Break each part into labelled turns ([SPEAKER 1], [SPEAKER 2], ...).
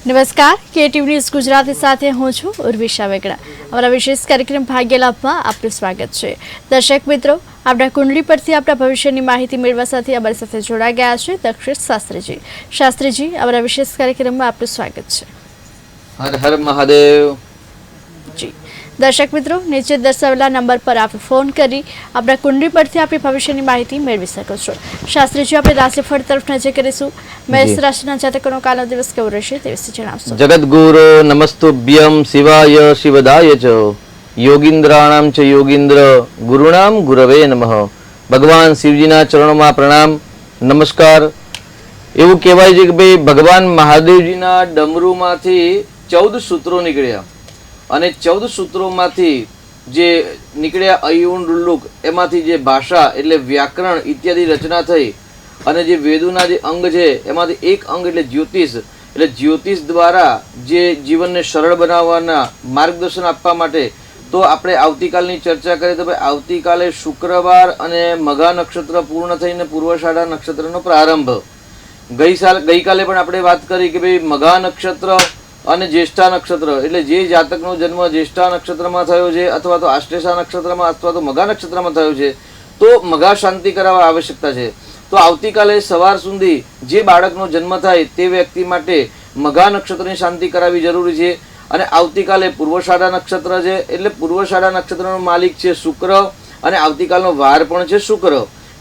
[SPEAKER 1] નમસ્કાર, KTV news Gujarati સાથે હું છું ઉર્વિશા વેગડા। અમારા વિશેષ કાર્યક્રમ ભાગ્ય લાભમાં આપનું સ્વાગત છે। દર્શક મિત્રો, આપણા કુંડળી પરથી આપણા ભવિષ્યની માહિતી મેળવવા સાથે અમારી સાથે જોડાઈ ગયા છે દક્ષિત શાસ્ત્રીજી। શાસ્ત્રીજી, અમારા વિશેષ કાર્યક્રમમાં આપનું સ્વાગત છે।
[SPEAKER 2] હર હર મહાદેવ
[SPEAKER 1] જી દર્શક મિત્રો, નીચે દર્શાવેલા નંબર પર આપ ફોન કરી આપણા કુંડળી પરથી આપણી ભવિષ્યની માહિતી મેળવી શકો છો। શાસ્ત્રીજી, આપણે રાશિફળ તરફ નજર કરીશું। મેષ રાશિના જાતકોનો કાલનો દિવસ કેવો રહેશે તે વિશે જણાવશો।
[SPEAKER 2] જગદગુરુ નમસ્તુભ્યમ શિવાય શિવદાય ચ યોગીન્દ્રાણામ ચ યોગીન્દ્ર ગુરુણામ ગુરવે નમઃ। ભગવાન શિવજીના ચરણોમાં પ્રણામ નમસ્કાર। એવું કહેવાય છે કે ભાઈ ભગવાન મહાદેવજીના ડમરૂમાંથી 14 સૂત્રો નીકળ્યા અને 14 સૂત્રોમાંથી જે નીકળ્યા અયુણ રૂલુક એમાંથી જે ભાષા એટલે વ્યાકરણ ઇત્યાદિ રચના થઈ અને જે વેદોના જે અંગ છે એમાંથી એક અંગ એટલે જ્યોતિષ દ્વારા જે જીવનને સરળ બનાવવાના માર્ગદર્શન આપવા માટે તો આપણે આવતીકાલની ચર્ચા કરીએ તો ભાઈ આવતીકાલે શુક્રવાર અને મઘા નક્ષત્ર પૂર્ણ થઈને પૂર્વાષાઢા નક્ષત્રનો પ્રારંભ। ગઈકાલે પણ આપણે વાત કરી કે ભાઈ મઘા નક્ષત્ર અને જ્યેષ્ઠા નક્ષત્ર એટલે જે જાતકનો જન્મ જ્યેષ્ઠા નક્ષત્રમાં થયો છે અથવા તો આશ્લેષા નક્ષત્રમાં અથવા તો મઘા નક્ષત્રમાં થયો છે તો મઘા શાંતિ કરાવવા આવશ્યકતા છે। તો આવતીકાલે સવાર સુધી જે બાળકનો જન્મ થાય તે વ્યક્તિ માટે મઘા નક્ષત્રની શાંતિ કરાવવી જરૂરી છે। અને આવતીકાલે પૂર્વાષાઢા નક્ષત્ર છે એટલે પૂર્વાષાઢા નક્ષત્રનો માલિક છે શુક્ર અને આવતીકાલનો વાર પણ છે શુક્ર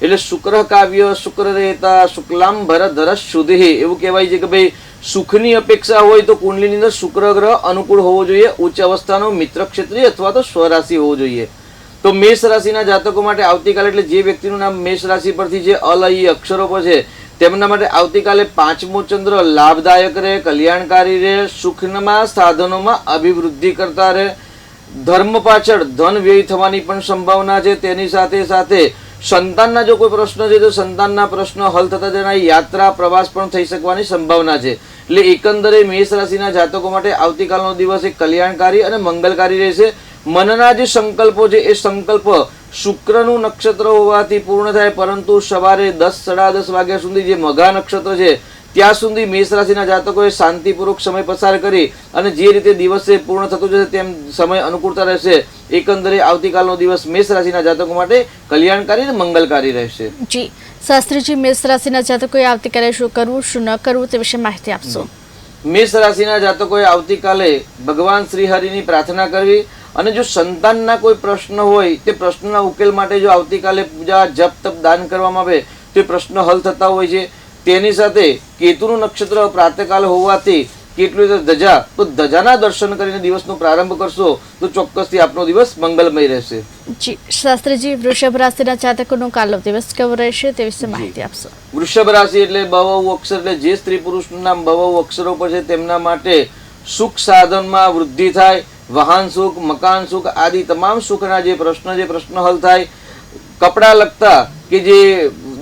[SPEAKER 2] એટલે શુક્ર કાવ્ય શુક્ર રહેતા શુક્લામ ભરધર શુદ્ધિ એવું કહેવાય છે કે ભાઈ સુખની અપેક્ષા હોય તો કુંડલીની અંદર શુક્ર ગ્રહ અનુકૂળ હોવો જોઈએ, ઉચ્ચ અવસ્થાનો મિત્ર ક્ષેત્રીય અથવા તો સ્વરાશિ હોવો જોઈએ। તો મેષ રાશિના જાતકો માટે આવતીકાલે એટલે જે વ્યક્તિનું નામ મેષ રાશિ પરથી જે અલયી અક્ષરો પર છે તેમના માટે આવતીકાલે 5મો ચંદ્ર લાભદાયક રહે, કલ્યાણકારી રહે, સુખના સાધનોમાં અભિવૃદ્ધિ કરતા રહે, ધર્મ પાછળ ધન વ્યય થવાની પણ સંભાવના છે। તેની સાથે સાથે સંતાનના જો કોઈ પ્રશ્ન છે તો સંતાનના પ્રશ્ન હલ થતા જણાય, યાત્રા પ્રવાસ પણ થઈ શકવાની સંભાવના છે। એટલે એકંદરે મેષ રાશિના જાતકો માટે આવતીકાલનો દિવસ એક કલ્યાણકારી અને મંગલકારી રહેશે। મનના જે સંકલ્પો છે એ સંકલ્પ શુક્રનું નક્ષત્ર હોવાથી પૂર્ણ થાય, પરંતુ સવારે 10 સાડા 10 વાગ્યા સુધી જે મઘા નક્ષત્ર છે ત્યાં સુધી મેષ રાશિના જાતકોએ શાંતિપૂર્વક સમય પસાર કરી અને જે રીતે દિવસે પૂર્ણ થતું જશે તેમ સમય અનુકૂળતા રહેશે। એકંદરે આવતીકાલનો દિવસ મેષ રાશિના જાતકો માટે કલ્યાણકારી અને મંગલકારી રહેશે।
[SPEAKER 1] જી શાસ્ત્રીજી, મેષ રાશિના જાતકોએ આવતીકાલે શું કરવું શું ન કરવું તે વિશે માહિતી આપશો।
[SPEAKER 2] મેષ રાશિના જાતકોએ આવતીકાલે ભગવાન શ્રી હરિની પ્રાર્થના કરવી અને જો સંતાનના કોઈ પ્રશ્ન હોય તે પ્રશ્નના ઉકેલ માટે જો આવતીકાલે પૂજા જપ તપ દાન કરવામાં આવે તો પ્રશ્ન હલ થતા હોય છે। તેની સાથે કેતુનું નક્ષત્ર પ્રાતઃકાલ હોવાથી કેટલું ધજા તો ધજાના દર્શન કરીને દિવસનો પ્રારંભ કરશો તો ચોક્કસથી આપનો દિવસ મંગલમય રહેશે।
[SPEAKER 1] જી શાસ્ત્રીજી, વૃષભ રાશિના જાતકોનો કાલનો દિવસ કેવો રહેશે તે વિશે માહિતી આપશો।
[SPEAKER 2] વૃષભ રાશિ એટલે બહુ અક્ષર એટલે જે સ્ત્રી પુરુષનું નામ બહુ અક્ષરો પર છે તેમના માટે સુખ સાધનમાં વૃદ્ધિ થાય, વાહન સુખ, મકાન સુખ આદિ તમામ સુખના જે પ્રશ્ન હલ થાય। કપડા લગતા કે જે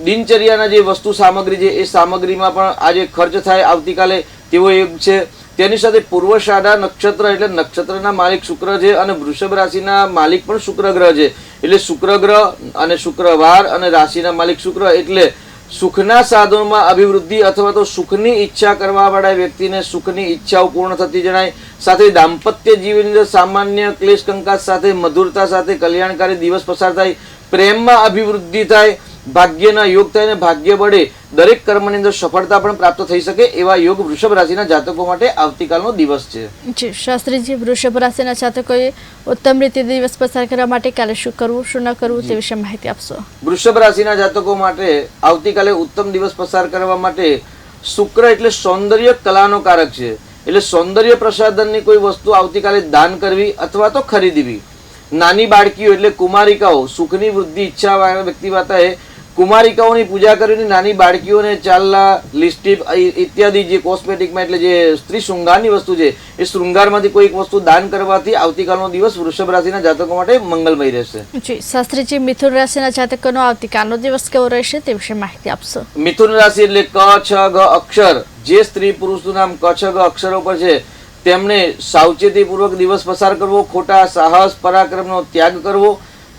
[SPEAKER 2] દિનચર્યાના જે વસ્તુ સામગ્રી છે એ સામગ્રીમાં પણ આજે ખર્ચ થાય આવતીકાલે તેવો એક છે। તેની સાથે પૂર્વાષાઢા નક્ષત્ર એટલે નક્ષત્રના માલિક શુક્ર છે અને વૃષભ રાશિના માલિક પણ શુક્ર ગ્રહ છે એટલે શુક્ર ગ્રહ અને શુક્રવાર અને રાશિના માલિક શુક્ર એટલે સુખના સાધનોમાં અભિવૃદ્ધિ અથવા તો સુખની ઈચ્છા કરવા વાળા વ્યક્તિને સુખની ઈચ્છાઓ પૂર્ણ થતી જણાય। સાથે દાંપત્ય જીવનની અંદર સામાન્ય ક્લેશ કંકાસ સાથે મધુરતા સાથે કલ્યાણકારી દિવસ પસાર થાય, પ્રેમમાં અભિવૃદ્ધિ થાય, ભાગ્યના યોગ થાય અને ભાગ્ય બળે દરેક કર્મની અંદર સફળતા પણ પ્રાપ્ત થઈ શકે એવા યોગ વૃષભ રાશિના જાતકો માટે આવતીકાલનો દિવસ છે।
[SPEAKER 1] જી શાસ્ત્રીજી, વૃષભ રાશિના જાતકોએ ઉત્તમ રીતે દિવસ પસાર કરવા માટે કાલે શું કરવું શું ન કરવું તે વિશે માહિતી આપશો।
[SPEAKER 2] વૃષભ રાશિના જાતકો માટે આવતીકાલે ઉત્તમ દિવસ પસાર કરવા માટે શુક્ર એટલે સૌંદર્ય કલાનો કારક છે એટલે સૌંદર્ય પ્રસાધનની કોઈ વસ્તુ આવતીકાલે દાન કરવી અથવા તો ખરીદવી। નાની બાળકીઓ એટલે કુમારિકાઓ સુખની વૃદ્ધિ ઈચ્છા વાળા વ્યક્તિ વાતાએ કુમારિકાઓની પૂજા કરીને નાની બાળકીઓને ચાલલા લિપસ્ટિક ઇત્યાદિ જે કોસ્મેટિકમાં એટલે જે સ્ત્રી શૃંગારની વસ્તુ છે એ શૃંગારમાંથી કોઈ એક વસ્તુ દાન કરવાથી આવતીકાલનો દિવસ વૃષભ રાશિના જાતકો માટે મંગલમય રહેશે।
[SPEAKER 1] જી શાસ્ત્રીજી, મિથુન રાશિના જાતકોનો આવતીકાલનો દિવસ કેવો રહેશે તે વિશે માહિતી આપશો।
[SPEAKER 2] મિથુન રાશિ એટલે ક છ ગ અક્ષર જે સ્ત્રી પુરુષનું નામ ક છ ગ અક્ષરો પર છે તેમણે સાવચેતીપૂર્વક દિવસ પસાર કરવો, ખોટા સાહસ પરાક્રમનો ત્યાગ કરવો,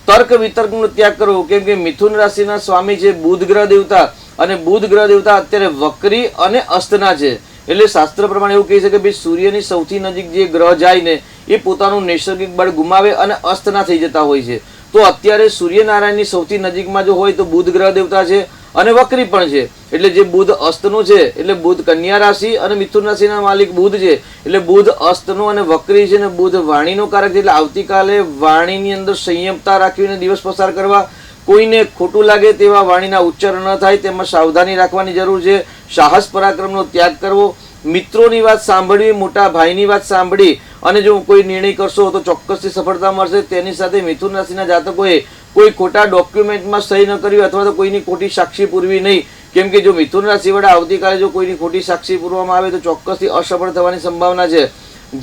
[SPEAKER 2] તર્ક વિતર્કનો ત્યાગ કરવો। કેમ કે મિથુન રાશિના સ્વામી છે બુધ ગ્રહ દેવતા અને બુધ ગ્રહ દેવતા અત્યારે વક્રી અને અસ્તના છે એટલે શાસ્ત્ર પ્રમાણે એવું કહી શકે કે સૂર્યની સૌથી નજીક જે ગ્રહ જાય ને એ પોતાનું નૈસર્ગિક બળ ગુમાવે અને અસ્તના થઈ જતા હોય છે. તો અત્યારે સૂર્યનારાયણની સૌથી નજીકમાં જો હોય તો બુધ ગ્રહ દેવતા છે અને વક્રી પણ છે. એટલે જે બુધ અસ્તનું છે એટલે બુધ કન્યા રાશિ અને મિથુન રાશિના માલિક બુધ છે. એટલે બુધ અસ્તનું અને વક્રી છે ને બુધ વાણીનો કારક છે. એટલે આવતીકાલે વાણીની અંદર સંયમતા રાખીને દિવસ પસાર કરવા, કોઈને ખોટું લાગે તેવા વાણીના ઉચ્ચારણ ન થાય તેમાં સાવધાની રાખવાની જરૂર છે. સાહસ પરાક્રમનો ત્યાગ કરવો, મિત્રોની વાત સાંભળવી, મોટા ભાઈની વાત સાંભળી અને જો કોઈ નિર્ણય કરશો તો ચોક્કસથી સફળતા મળશે. તેની સાથે મિથુન રાશિના જાતકોએ કોઈ ખોટા ડોક્યુમેન્ટમાં સહી ન કરવી અથવા તો કોઈની ખોટી સાક્ષી પૂરવી નહીં. કેમ કે જો મિથુન રાશિવાળા આવતીકાલે જો કોઈની ખોટી સાક્ષી પૂરવામાં આવે તો ચોક્કસથી અસફળ થવાની સંભાવના છે.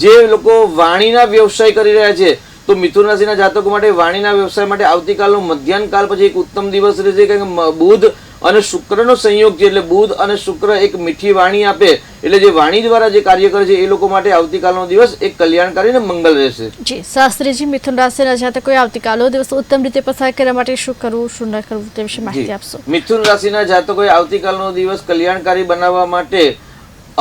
[SPEAKER 2] જે લોકો વાણીના વ્યવસાય કરી રહ્યા છે તો મિથુન રાશિના જાતકો માટે વાણીના વ્યવસાય માટે આવતીકાલનો મધ્યાહન કાલ પછી એક ઉત્તમ દિવસ રહેશે. કારણ કે બુધ અને શુક્રનો સંયોગ છે. એટલે બુધ અને શુક્ર એક મીઠી વાણી આપે એટલે જે વાણી દ્વારા જે કાર્ય કરે છે એ લોકો માટે આવતીકાલનો દિવસ એક કલ્યાણકારી અને મંગલ રહેશે.
[SPEAKER 1] જી શાસ્ત્રીજી, મિથુન રાશિના જાતકોએ આવતીકાલનો દિવસ ઉત્તમ રીતે પસાર કરવા માટે શું કરવું શું ન કરવું તે વિશે માહિતી આપશો.
[SPEAKER 2] મિથુન રાશિના જાતકોએ આવતીકાલનો દિવસ કલ્યાણકારી બનાવવા માટે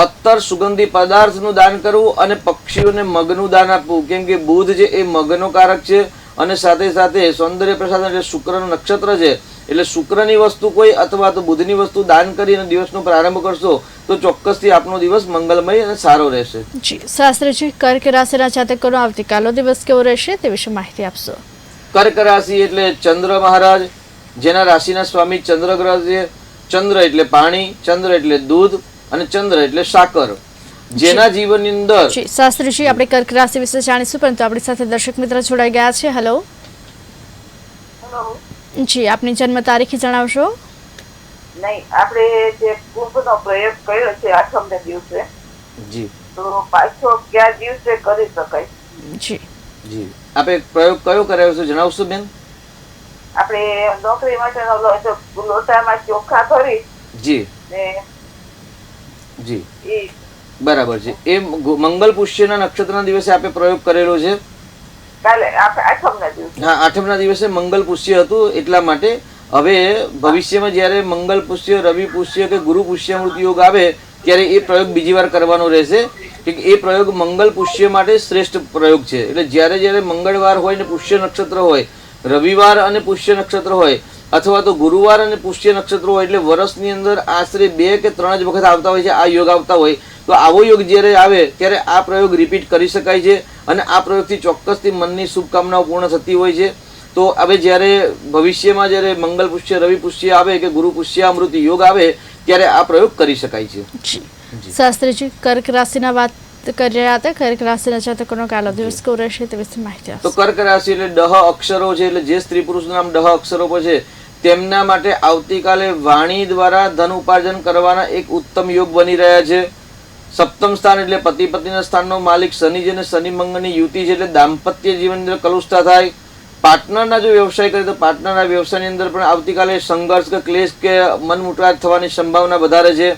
[SPEAKER 2] અત્તર સુગંધી પદાર્થનું દાન કરવું અને પક્ષીઓને મગનું દાન આપવું. કેમ કે બુધ છે એ મગનો કારક છે અને સાથે સાથે સૌંદર્ય પ્રસાદન એટલે શુક્રનું નક્ષત્ર છે. એટલે શુક્રની વસ્તુ કોઈ અથવા તો બુધની વસ્તુ દાન કરી અને દિવસનો પ્રારંભ કરશો તો ચોક્કસથી આપનો દિવસ મંગલમય અને સારો રહેશે.
[SPEAKER 1] જી શાસ્ત્રીજી, કર્ક રાશિના જાતકોનો આવતીકાલનો દિવસ કેવો રહેશે તે વિશે માહિતી આપશો.
[SPEAKER 2] કર્ક રાશિ એટલે ચંદ્ર મહારાજ, જેના રાશિના સ્વામી ચંદ્ર ગ્રહ છે. ચંદ્ર એટલે પાણી, ચંદ્ર એટલે દૂધ અને ચંદ્ર એટલે સાકર. જેના જીવનની અંદર
[SPEAKER 1] જી શાસ્ત્રીજી, આપણે કર્ક રાશિ વિશે જાણીશું પરંતુ આપણી સાથે દર્શક મિત્ર જોડાઈ ગયા છે. હેલો જી, આપની જન્મ તારીખ જણાવશો.
[SPEAKER 3] નહીં, આપણે જે કુંભનો પ્રયોગ કર્યો છે 8મે દિવસે,
[SPEAKER 2] જી
[SPEAKER 3] તો પાછો કયા દિવસે કરી શકાય?
[SPEAKER 1] જી
[SPEAKER 2] જી આપણે પ્રયોગ કયો કરાયો છે જણાવશો બેન?
[SPEAKER 3] આપણે નોકરી માટેનો લોટામાં ચોખા ભરી
[SPEAKER 2] જી
[SPEAKER 3] ને
[SPEAKER 2] જી
[SPEAKER 3] એ
[SPEAKER 2] બરાબર છે. એ મંગલ પુષ્યના નક્ષત્રના દિવસે આપણે પ્રયોગ કરેલો છે.
[SPEAKER 3] કાલે આપણે 8મના દિવસે.
[SPEAKER 2] હા, 8મના દિવસે મંગલ પુષ્ય હતું. એટલા માટે હવે ભવિષ્યમાં જ્યારે મંગલ પુષ્ય, રવિ પુષ્ય કે ગુરુ પુષ્યામૃત યોગ આવે ત્યારે એ પ્રયોગ બીજી વાર કરવાનો રહેશે. કે એ પ્રયોગ મંગલ પુષ્ય માટે શ્રેષ્ઠ પ્રયોગ છે. એટલે જ્યારે જ્યારે મંગળવાર હોય ને પુષ્ય નક્ષત્ર હોય, રવિવાર અને પુષ્ય નક્ષત્ર હોય અથવા તો ગુરુવાર અને પુષ્ય નક્ષત્ર હોય એટલે વર્ષની અંદર આશરે 2 કે 3 જ વખત આવતા હોય છે આ યોગ આવતા હોય. તો આવો યોગ જ્યારે આવે ત્યારે આ પ્રયોગ રિપીટ કરી શકાય છે અને આ પ્રયોગથી ચોક્કસથી મનની શુભકામનાઓ પૂર્ણ થતી હોય છે. તો હવે જ્યારે ભવિષ્યમાં જ્યારે મંગલ પુષ્ય, રવિ પુષ્ય આવે કે ગુરુ પુષ્યામૃત યોગ આવે ત્યારે આ પ્રયોગ કરી શકાય છે.
[SPEAKER 1] જી શાસ્ત્રીજી, કર્ક રાશિના વાત કરી રહ્યા હતા. કર્ક રાશિના જાતકોનો કાલો દિવસ કેવો રહેશે તે વિશે માહિતી આપશો.
[SPEAKER 2] તો કર્ક રાશિ એટલે ડહ અક્ષરો છે. એટલે જે સ્ત્રી પુરુષનું નામ ડહ અક્ષરો પર છે તેમના માટે આવતીકાલે વાણી દ્વારા ધન ઉપાર્જન કરવાના એક ઉત્તમ યોગ બની રહ્યા છે. સપ્તમ સ્થાન એટલે પતિ પત્નીના સ્થાનનો માલિક શનિ છે અને શનિ મંગળની યુતિ છે. એટલે દાંપત્ય જીવન અંદર કલુષતા થાય. પાર્ટનરના જો વ્યવસાય કરે તો પાર્ટનરના વ્યવસાયની અંદર પણ આવતીકાલે સંઘર્ષ કે ક્લેશ કે મનમુટાવ થવાની સંભાવના વધારે છે.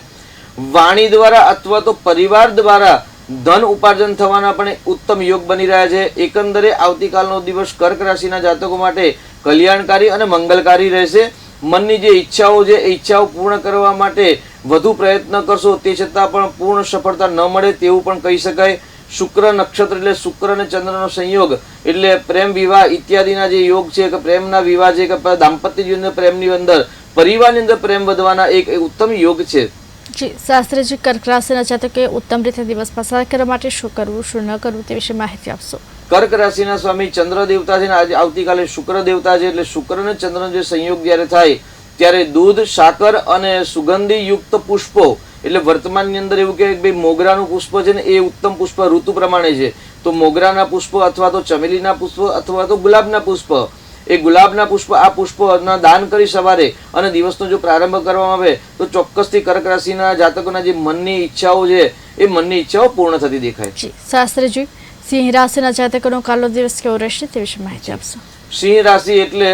[SPEAKER 2] વાણી દ્વારા અથવા તો પરિવાર દ્વારા ધન ઉપાર્જન થવાના પણ ઉત્તમ યોગ બની રહ્યા છે. એકંદરે આવતીકાલનો દિવસ કર્ક રાશિના જાતકો માટે કલ્યાણકારી અને મંગલકારી રહેશે. મનની જે ઈચ્છાઓ છે એ ઈચ્છાઓ પૂર્ણ કરવા માટે વધુ પ્રયત્ન કરશો તે છતાં પણ પૂર્ણ સફળતા ન મળે તેવું પણ કહી શકાય. શુક્ર નક્ષત્ર એટલે શુક્ર અને ચંદ્રનો સંયોગ એટલે પ્રેમ વિવાહ ઇત્યાદિના જે યોગ છે કે પ્રેમના વિવાહ છે કે દાંપત્ય જીવન પ્રેમની અંદર પરિવારની અંદર પ્રેમ વધવાના એક ઉત્તમ યોગ છે.
[SPEAKER 1] જી શાસ્ત્રીજી, કર્ક રાશિના જાતકોએ ઉત્તમ રીતે દિવસ પસાર કરવા માટે શું કરવું શું ન કરવું તે વિશે માહિતી આપશો.
[SPEAKER 2] કર્ક રાશિના સ્વામી ચંદ્ર દેવતા છે ને આજે આવતીકાલે શુક્ર દેવતા છે. એટલે શુક્ર અને ચંદ્રનો જે સંયોગ જ્યારે થાય ત્યારે દૂધ, સાકર અને સુગંધી યુક્ત પુષ્પો એટલે વર્તમાનની અંદર એવું કે ભાઈ મોગરાનું પુષ્પ છે ને એ ઉત્તમ પુષ્પ ઋતુ પ્રમાણે છે. તો મોગરાના પુષ્પ અથવા તો ચમેલીના પુષ્પ અથવા તો ગુલાબના પુષ્પ, એ ગુલાબના પુષ્પ આ પુષ્પના દાન કરી સવારે અને દિવસનો જો પ્રારંભ કરવામાં આવે તો ચોક્કસથી કર્ક રાશિના જાતકોના જે મનની ઈચ્છાઓ છે એ મનની ઈચ્છાઓ પૂર્ણ થતી દેખાય.
[SPEAKER 1] જી શાસ્ત્રીજી, સિંહ રાશિના જાતકોનો કાલો દિવસ કેવો રહેશે તે વિશે માહિતી આપશો.
[SPEAKER 2] સિંહ રાશિ એટલે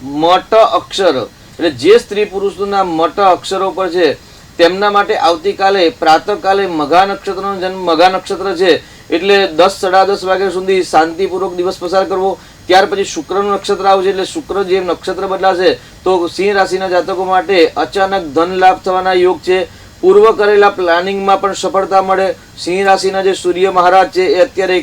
[SPEAKER 2] મટ અક્ષર એટલે જે સ્ત્રી પુરુષનું નામ મટ અક્ષરો પર છે તેમના માટે આવતીકાલે પ્રાતઃકાલે મઘા નક્ષત્રનો જન્મ, મઘા નક્ષત્ર છે એટલે 10 સાડા 10 વાગ્યા સુધી શાંતિપૂર્વક દિવસ પસાર કરવો. ત્યાર પછી શુક્રનું નક્ષત્ર આવશે એટલે શુક્ર જે નક્ષત્ર બદલાશે તો સિંહ રાશિના જાતકો માટે અચાનક ધન લાભ થવાના યોગ છે. પૂર્વ કરેલા પ્લાનિંગમાં પણ સફળતા મળે. સિંહ રાશિના જે સૂર્ય મહારાજ છે એ અત્યારે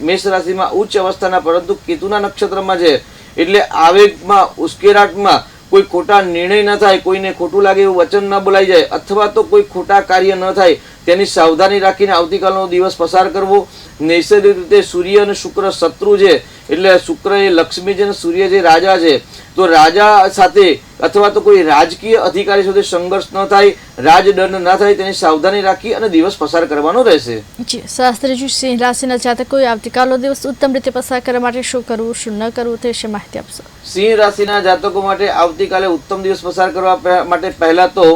[SPEAKER 2] મેષ રાશિમાં ઉચ્ચ અવસ્થાના પરંતુ કેતુના નક્ષત્રમાં છે, એટલે આવેગમાં ઉશ્કેરાટમાં કોઈ ખોટા નિર્ણય ન થાય, કોઈને ખોટું લાગે એવું વચન ન બોલાઈ જાય અથવા તો કોઈ ખોટા કાર્ય ન થાય તેની સાવધાની રાખીને આવતીકાલનો દિવસ પસાર કરવો. નૈસર્ગિક રીતે સૂર્ય અને શુક્ર શત્રુ છે, એટલે શુક્ર એ લક્ષ્મી છે અને સૂર્ય જે રાજા છે, તો રાજા સાથે અથવા તો કોઈ રાજકીય અધિકારી સાથે સંઘર્ષ ન થાય, રાજદંડ ન થાય તેની સાવધાની રાખી અને દિવસ પસાર કરવાનો રહેશે.
[SPEAKER 1] જી શાસ્ત્રીજી, સિંહ રાશિના જાતકોએ આવતીકાલનો દિવસ ઉત્તમ રીતે પસાર કરવા માટે શું કરવું, શું ન કરવું તે વિશે માહિતી આપશો.
[SPEAKER 2] સિંહ રાશિના જાતકો માટે આવતીકાલે ઉત્તમ દિવસ પસાર કરવા માટે પહેલા તો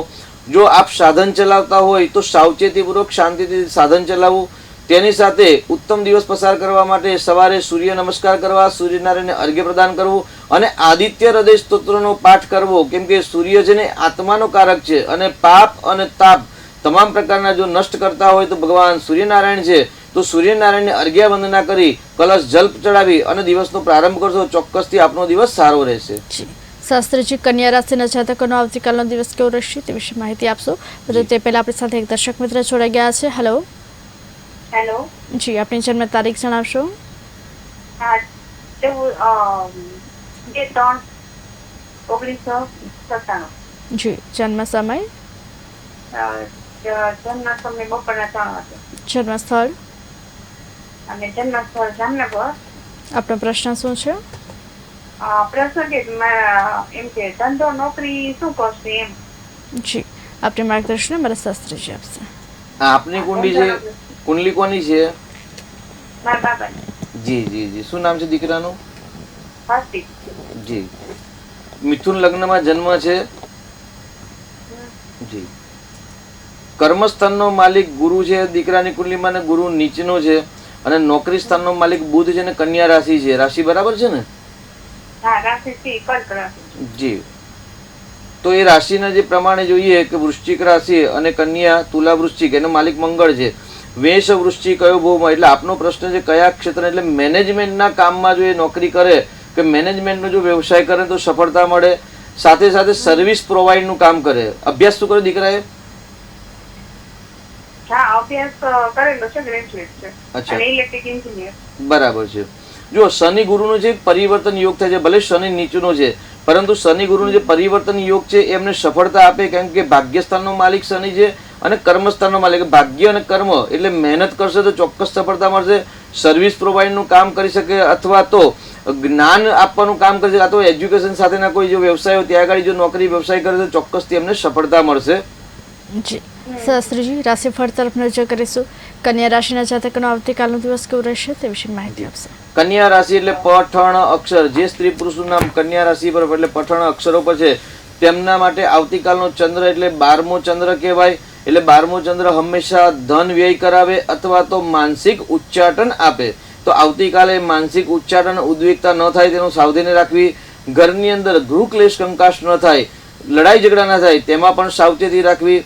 [SPEAKER 2] જો આપ સાધન ચલાવતા હોય તો સાવચેતીપૂર્વક શાંતિથી સાધન ચલાવવું. તેની સાથે ઉત્તમ દિવસ પસાર કરવા માટે સવારે સૂર્ય નમસ્કાર કરવા, સૂર્યનારાયણને અર્ઘ્ય પ્રદાન કરવું અને આદિત્ય હૃદય સ્તોત્રનો પાઠ કરવો. કેમ કે સૂર્ય છે ને આત્માનો કારક છે અને પાપ અને તાપ તમામ પ્રકારના જો નષ્ટ કરતા હોય તો ભગવાન સૂર્યનારાયણ છે, તો સૂર્યનારાયણને અર્ઘ્ય વંદના કરી કલશ જલ ચડાવી અને દિવસનો પ્રારંભ કરશો, ચોક્કસથી આપનો દિવસ સારો રહેશે.
[SPEAKER 1] શાસ્ત્રીજી, કન્યા રાશિના જાતકોનો આવતીકાલનો દિવસ કેવો રહેશે તે વિશે માહિતી આપશો. બધું તે પહેલા આપણી સાથે એક દર્શક મિત્ર જોડાઈ ગયા છે. હેલો.
[SPEAKER 3] હેલો.
[SPEAKER 1] જી, આપની જન્મ તારીખ જણાવશો.
[SPEAKER 3] હા, 3/1997.
[SPEAKER 1] જી, જન્મ સમય,
[SPEAKER 3] જન્મ સમય બપોરના 3 વાગે
[SPEAKER 1] જન્મ સ્થળ
[SPEAKER 3] અને જન્મ સ્થળ જામનગર.
[SPEAKER 1] આપનો પ્રશ્ન શું છે?
[SPEAKER 3] પ્રશ્ન કે એમ કે ધંધો નોકરી શું કરશે એમ.
[SPEAKER 1] જી, આપને માર્ગદર્શન અમારા શાસ્ત્રીજી આપશે.
[SPEAKER 2] આપની કુંડલી છે, કુંડલી કોની છે?
[SPEAKER 3] મારા બાબાની.
[SPEAKER 2] જી જી જી. શું નામ છે દીકરાનું?
[SPEAKER 3] હાર્દિક.
[SPEAKER 2] જી. મિથુન લગ્નમાં જન્મ છે. જી. કર્મસ્થાનનો માલિક ગુરુ છે દીકરાની કુંડલીમાં, ને ગુરુ નીચનો છે અને નોકરી સ્થાનનો માલિક બુધ છે ને કન્યા રાશિ છે. રાશિ બરાબર છે ને?
[SPEAKER 3] હા, રાશિ છે કર્ક રાશિ.
[SPEAKER 2] જી. તો એ રાશિના જે પ્રમાણે જોઈએ કે વૃશ્ચિક રાશિ અને કન્યા, તુલા, વૃશ્ચિક એનો માલિક મંગળ છે. વેશ વૃશ્ચિક કયો ભોવમાં, એટલે આપનો પ્રશ્ન છે કયા ક્ષેત્ર, એટલે મેનેજમેન્ટના કામમાં જો એ નોકરી કરે કે મેનેજમેન્ટનો જો વ્યવસાય કરે તો સફળતા મળે. સાથે સાથે સર્વિસ પ્રોવાઈડનું કામ કરે. અભ્યાસ શું કર્યો દીકરાએ?
[SPEAKER 3] હા, અભ્યાસ કરેલો છે, ગ્રેજ્યુએટ છે અને ઇલેક્ટ્રિક એન્જિનિયર.
[SPEAKER 2] બરાબર છે. જો શનિ ગુરુનો જે પરિવર્તન યોગ થાય છે, ભલે શનિ નીચનો છે પરંતુ શનિ ગુરુનો જે પરિવર્તન યોગ છે એમને સફળતા આપે. કેમ કે ભાગ્યસ્થાનનો માલિક શનિ છે અને કર્મસ્થાનનો માલિક. ભાગ્ય અને કર્મ એટલે મહેનત કરશે તો ચોક્કસ સફળતા મળશે. સર્વિસ પ્રોવાઈડનું કામ કરી શકે અથવા તો જ્ઞાન આપવાનું કામ કરી શકે અથવા તો એજ્યુકેશન સાથેના કોઈ જો વ્યવસાય હોય ત્યાં આગળ જો નોકરી વ્યવસાય કરે તો ચોક્કસથી એમને સફળતા મળશે.
[SPEAKER 1] જી શાસ્ત્રીજી, રાશિફળ તરફ નજર કરીશું. કન્યા રાશિના જાતકોનો આવતીકાલનો દિવસ કેવો રહેશે તે વિશે માહિતી આપશે.
[SPEAKER 2] કન્યા રાશિ એટલે પઠણ અક્ષર, જે સ્ત્રી પુરુષનું નામ કન્યા રાશિ પર એટલે પઠણ અક્ષરો પર છે તેમના માટે આવતીકાલનો ચંદ્ર એટલે 12મો ચંદ્ર કહેવાય. એટલે 12મો ચંદ્ર હંમેશા ધન વ્યય કરાવે અથવા તો માનસિક ઉચ્ચાટન આપે. તો આવતીકાલે માનસિક ઉચ્ચાટન, ઉદ્વિગ્નતા ન થાય તેનું સાવધાની રાખવી. ઘરની અંદર ગૃહ ક્લેશ કંકાશ ન થાય, લડાઈ ઝઘડા ન થાય તેમાં પણ સાવચેતી રાખવી.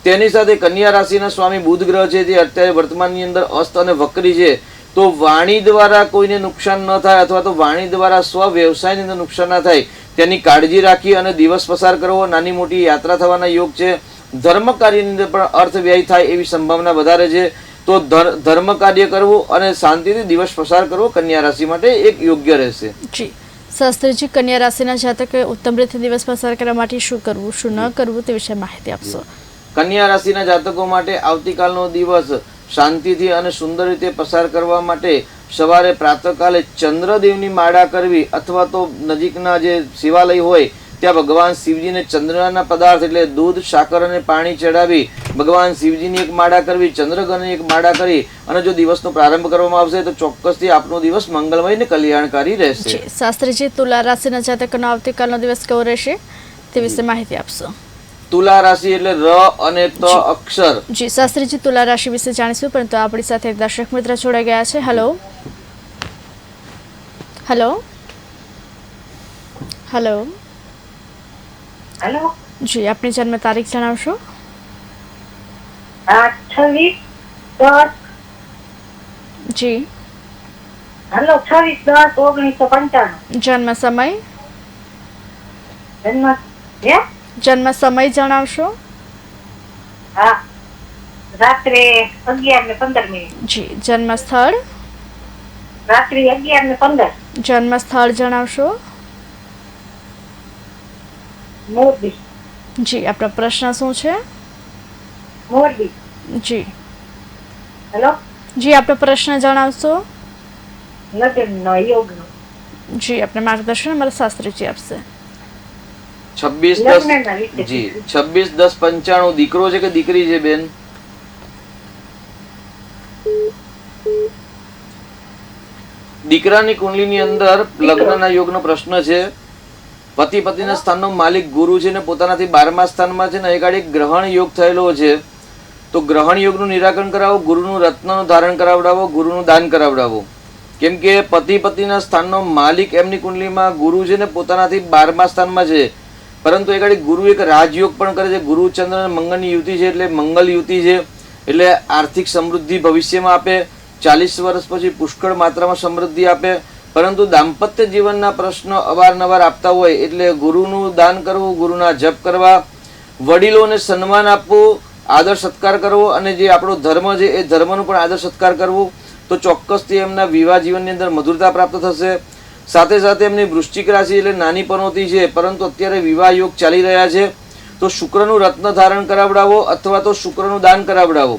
[SPEAKER 2] તેની સાથે કન્યા રાશિના સ્વામી બુધ ગ્રહ છે જે અત્યારે વર્તમાનની અંદર અસ્ત અને વક્રી છે, તો વાણી દ્વારા કોઈને નુકસાન ન થાય અથવા તો વાણી દ્વારા સ્વ વ્યવસાયની અંદર નુકસાન ન થાય તેની કાળજી રાખી અને દિવસ પસાર કરવો. નાની મોટી યાત્રા થવાના યોગ છે. ધર્મ કાર્યની અંદર પણ અર્થ વ્યય થાય એવી સંભાવના વધારે છે, તો ધર્મ કાર્ય કરવું અને શાંતિથી દિવસ પસાર કરવો કન્યા રાશિ માટે એક યોગ્ય રહેશે.
[SPEAKER 1] જી શાસ્ત્રીજી, કન્યા રાશિના જાતકોએ ઉત્તમ રીતે દિવસ પસાર કરવા માટે શું કરવું, શું ન કરવું તે વિશે માહિતી આપશો.
[SPEAKER 2] કન્યા રાશિના જાતકો માટે આવતીકાલનો દિવસ શાંતિથી અને સુંદર રીતે પસાર કરવા માટે સવારે પ્રાતઃકાલે ચંદ્રદેવની માળા કરવી અથવા તો નજીકના જે શિવાલય હોય ત્યાં ભગવાન શિવજીને ચંદ્રના પદાર્થ એટલે દૂધ, સાકર અને પાણી ચડાવી ભગવાન શિવજીની એક માળા કરવી, ચંદ્રગ્રહની એક માળા કરી અને જો દિવસનો પ્રારંભ કરવામાં આવશે તો ચોક્કસથી આપનો દિવસ મંગળમય અને કલ્યાણકારી રહેશે.
[SPEAKER 1] શાસ્ત્રીજી, તુલા રાશિના જાતકોનો આવતીકાલનો દિવસ કેવો રહેશે તે વિશે માહિતી આપશો.
[SPEAKER 2] તુલા રાશિ એટલે ર અને ત અક્ષર.
[SPEAKER 1] જી શાસ્ત્રીજી, તુલા રાશિ વિશે જાણીશું પરંતુ આપણી સાથે એક દર્શક મિત્ર જોડાઈ ગયા છે. હેલો. હેલો. હેલો.
[SPEAKER 3] હેલો.
[SPEAKER 1] જી, આપની જન્મ તારીખ જણાવશો.
[SPEAKER 3] 26/10.
[SPEAKER 1] જી.
[SPEAKER 3] હેલો, 26/10/1995.
[SPEAKER 1] જન્મ સમય,
[SPEAKER 3] જન્મ
[SPEAKER 1] જન્મ સમય જણાવશો.
[SPEAKER 4] હા રાત્રે 11:15.
[SPEAKER 1] જી જન્મ સ્થળ
[SPEAKER 4] રાત્રે 11:15.
[SPEAKER 1] જન્મ સ્થળ જણાવશો?
[SPEAKER 4] મોરબી.
[SPEAKER 1] જી આપનો પ્રશ્ન શું છે?
[SPEAKER 4] મોરબી.
[SPEAKER 1] જી
[SPEAKER 4] હેલો.
[SPEAKER 1] જી આપનો પ્રશ્ન જણાવશો?
[SPEAKER 4] લગ્નનો યોગનો.
[SPEAKER 1] જી આપને માર્ગદર્શન અમારા શાસ્ત્રીજી આપશે.
[SPEAKER 2] 26 જી 26/10/95 દીકરો છે કે દીકરી છે બેન? દીકરાની કુંડલીની અંદર લગ્નના યોગનો પ્રશ્ન છે. પતિ પત્નીના સ્થાનનો માલિક ગુરુ છે ને પોતાનાથી 12મા સ્થાનમાં છે ને એક આડી ગ્રહણ યોગ થયેલો છે. તો ગ્રહણ યોગનું નિરાકરણ કરાવો, ગુરુનું રત્નનું ધારણ કરાવડાવો, ગુરુનું દાન કરાવડાવો. કેમ કે પતિ પત્નીના સ્થાનનો માલિક એમની કુંડલીમાં ગુરુ છે ને પોતાનાથી 12મા સ્થાનમાં છે. પરંતુ એક આડી ગુરુ એક રાજયોગ પણ કરે છે. ગુરુ ચંદ્ર અને મંગળની યુતિ છે એટલે મંગલ યુતિ છે એટલે આર્થિક સમૃદ્ધિ ભવિષ્યમાં આપે. 40 વર્ષ પછી પુષ્કળ માત્રામાં સમૃદ્ધિ આપે. પરંતુ દાંપત્ય જીવનના પ્રશ્નો અવારનવાર આપતા હોય એટલે ગુરુનું દાન કરવું, ગુરુના જપ કરવા, વડીલોને સન્માન આપવું, આદર સત્કાર કરવો અને જે આપણો ધર્મ છે એ ધર્મનું પણ આદર સત્કાર કરવું. તો ચોક્કસથી એમના વિવાહ જીવનની અંદર મધુરતા પ્રાપ્ત થશે. સાથે સાથે એમની વૃશ્ચિક રાશિ એટલે નાની પનોતી છે પરંતુ અત્યારે વિવાહ યોગ ચાલી રહ્યા છે. તો શુક્રનું રત્ન ધારણ કરાવડાવો અથવા તો શુક્રનું દાન કરાવડાવો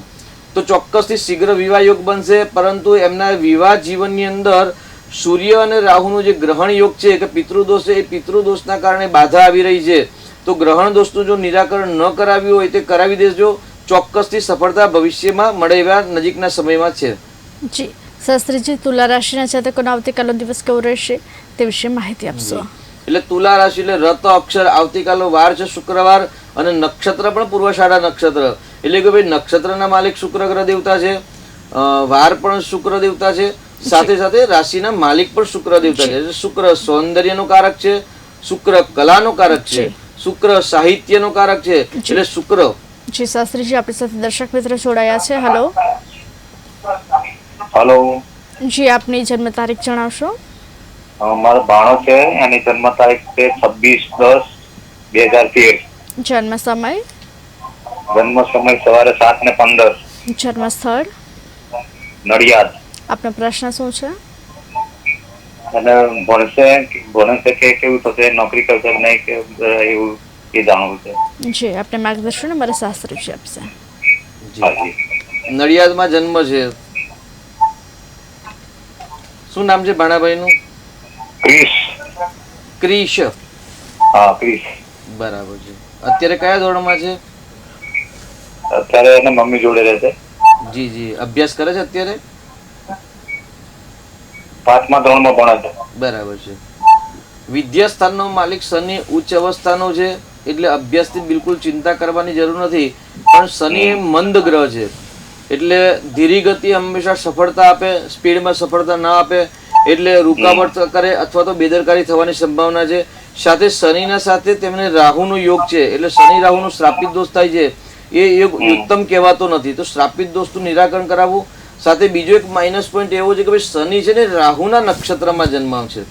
[SPEAKER 2] તો ચોક્કસથી શીઘ્ર વિવાહ યોગ બનશે. પરંતુ એમના વિવાહ જીવનની અંદર સૂર્ય અને રાહુનું જે ગ્રહણ યોગ છે કે પિતૃદોષ છે એ પિતૃદોષના કારણે બાધા આવી રહી છે. તો ગ્રહણ દોષનું જો નિરાકરણ ન કરાવ્યું હોય તે કરાવી દેજો. ચોક્કસથી સફળતા ભવિષ્યમાં મળે એવા નજીકના સમયમાં છે.
[SPEAKER 1] જી શાસ્ત્રીજી તુલા રાશિના જાતકોનો આવતીકાલનો દિવસ કેવો રહેશે તે વિશે માહિતી આપશો?
[SPEAKER 2] એટલે તુલા રાશિ એટલે રત અક્ષર આવતીકાલનો વાર છે શુક્રવાર અને નક્ષત્ર પણ પૂર્વાષાઢા નક્ષત્ર. એટલે કે ભાઈ નક્ષત્રના માલિક શુક્ર ગ્રહ દેવતા છે, વાર પણ શુક્ર દેવતા છે, સાથે સાથે રાશિના માલિક પણ શુક્ર દેવતા છે. શુક્ર સૌંદર્યનો કારક છે, શુક્ર કલાનો કારક છે, શુક્ર સાહિત્યનો કારક છે. એટલે શુક્ર.
[SPEAKER 1] જી શાસ્ત્રીજી આપણી સાથે દર્શક મિત્ર જોડાયા છે. હેલો.
[SPEAKER 5] હેલો.
[SPEAKER 1] જી આપની જન્મ તારીખ જણાવશો?
[SPEAKER 5] મારો ભાણો છે એની જન્મ તારીખ છે 26/10/2013.
[SPEAKER 1] જન્મ સમય?
[SPEAKER 5] જન્મ સમય સવારે 7:15.
[SPEAKER 1] જન્મ સ્થળ?
[SPEAKER 5] નડિયાદ.
[SPEAKER 1] આપનો પ્રશ્ન શું છે?
[SPEAKER 5] અને ભણશે કે કેવું થશે, નોકરી કરશે કે નહીં કે એવું એ જાણવું છે.
[SPEAKER 1] જી આપને માર્ગદર્શન અમારા શાસ્ત્રીજી આપશે.
[SPEAKER 5] હાજી.
[SPEAKER 2] નડિયાદમાં જન્મ છે. શું નામ છે ભાણાભાઈનું?
[SPEAKER 5] ક્રિશ.
[SPEAKER 2] ક્રિશ.
[SPEAKER 5] હા ક્રિશ.
[SPEAKER 2] બરાબર છે. અત્યારે કયા ધોરણમાં છે?
[SPEAKER 5] અત્યારે એને મમ્મી જોડે રહે છે.
[SPEAKER 2] જી જી અભ્યાસ કરે છે અત્યારે?
[SPEAKER 5] 5મા ધોરણમાં ભણે છે.
[SPEAKER 2] બરાબર છે. વિદ્યાસ્થાનનો માલિક શનિ ઉચ્ચ અવસ્થાનો છે એટલે અભ્યાસથી બિલકુલ ચિંતા કરવાની જરૂર નથી. પણ શનિ એ મંદ ગ્રહ છે એટલે ધીરી ગતિ હંમેશા સફળતા આપે, સ્પીડમાં સફળતા ના આપે. એટલે રૂકાવટ કરે અથવા તો બેદરકારી થવાની સંભાવના છે. સાથે શનિના સાથે તેમને રાહુનો યોગ છે એટલે શનિ રાહુનો શ્રાપિત દોષ થાય છે. એ યોગ ઉત્તમ કહેવાતો નથી. તો શ્રાપિત દોષનું નિરાકરણ કરાવવું. સાથે બીજો એક માઇનસ પોઈન્ટ એવો છે કે ભાઈ શનિ છે ને રાહુના નક્ષત્રમાં જન્માવ છે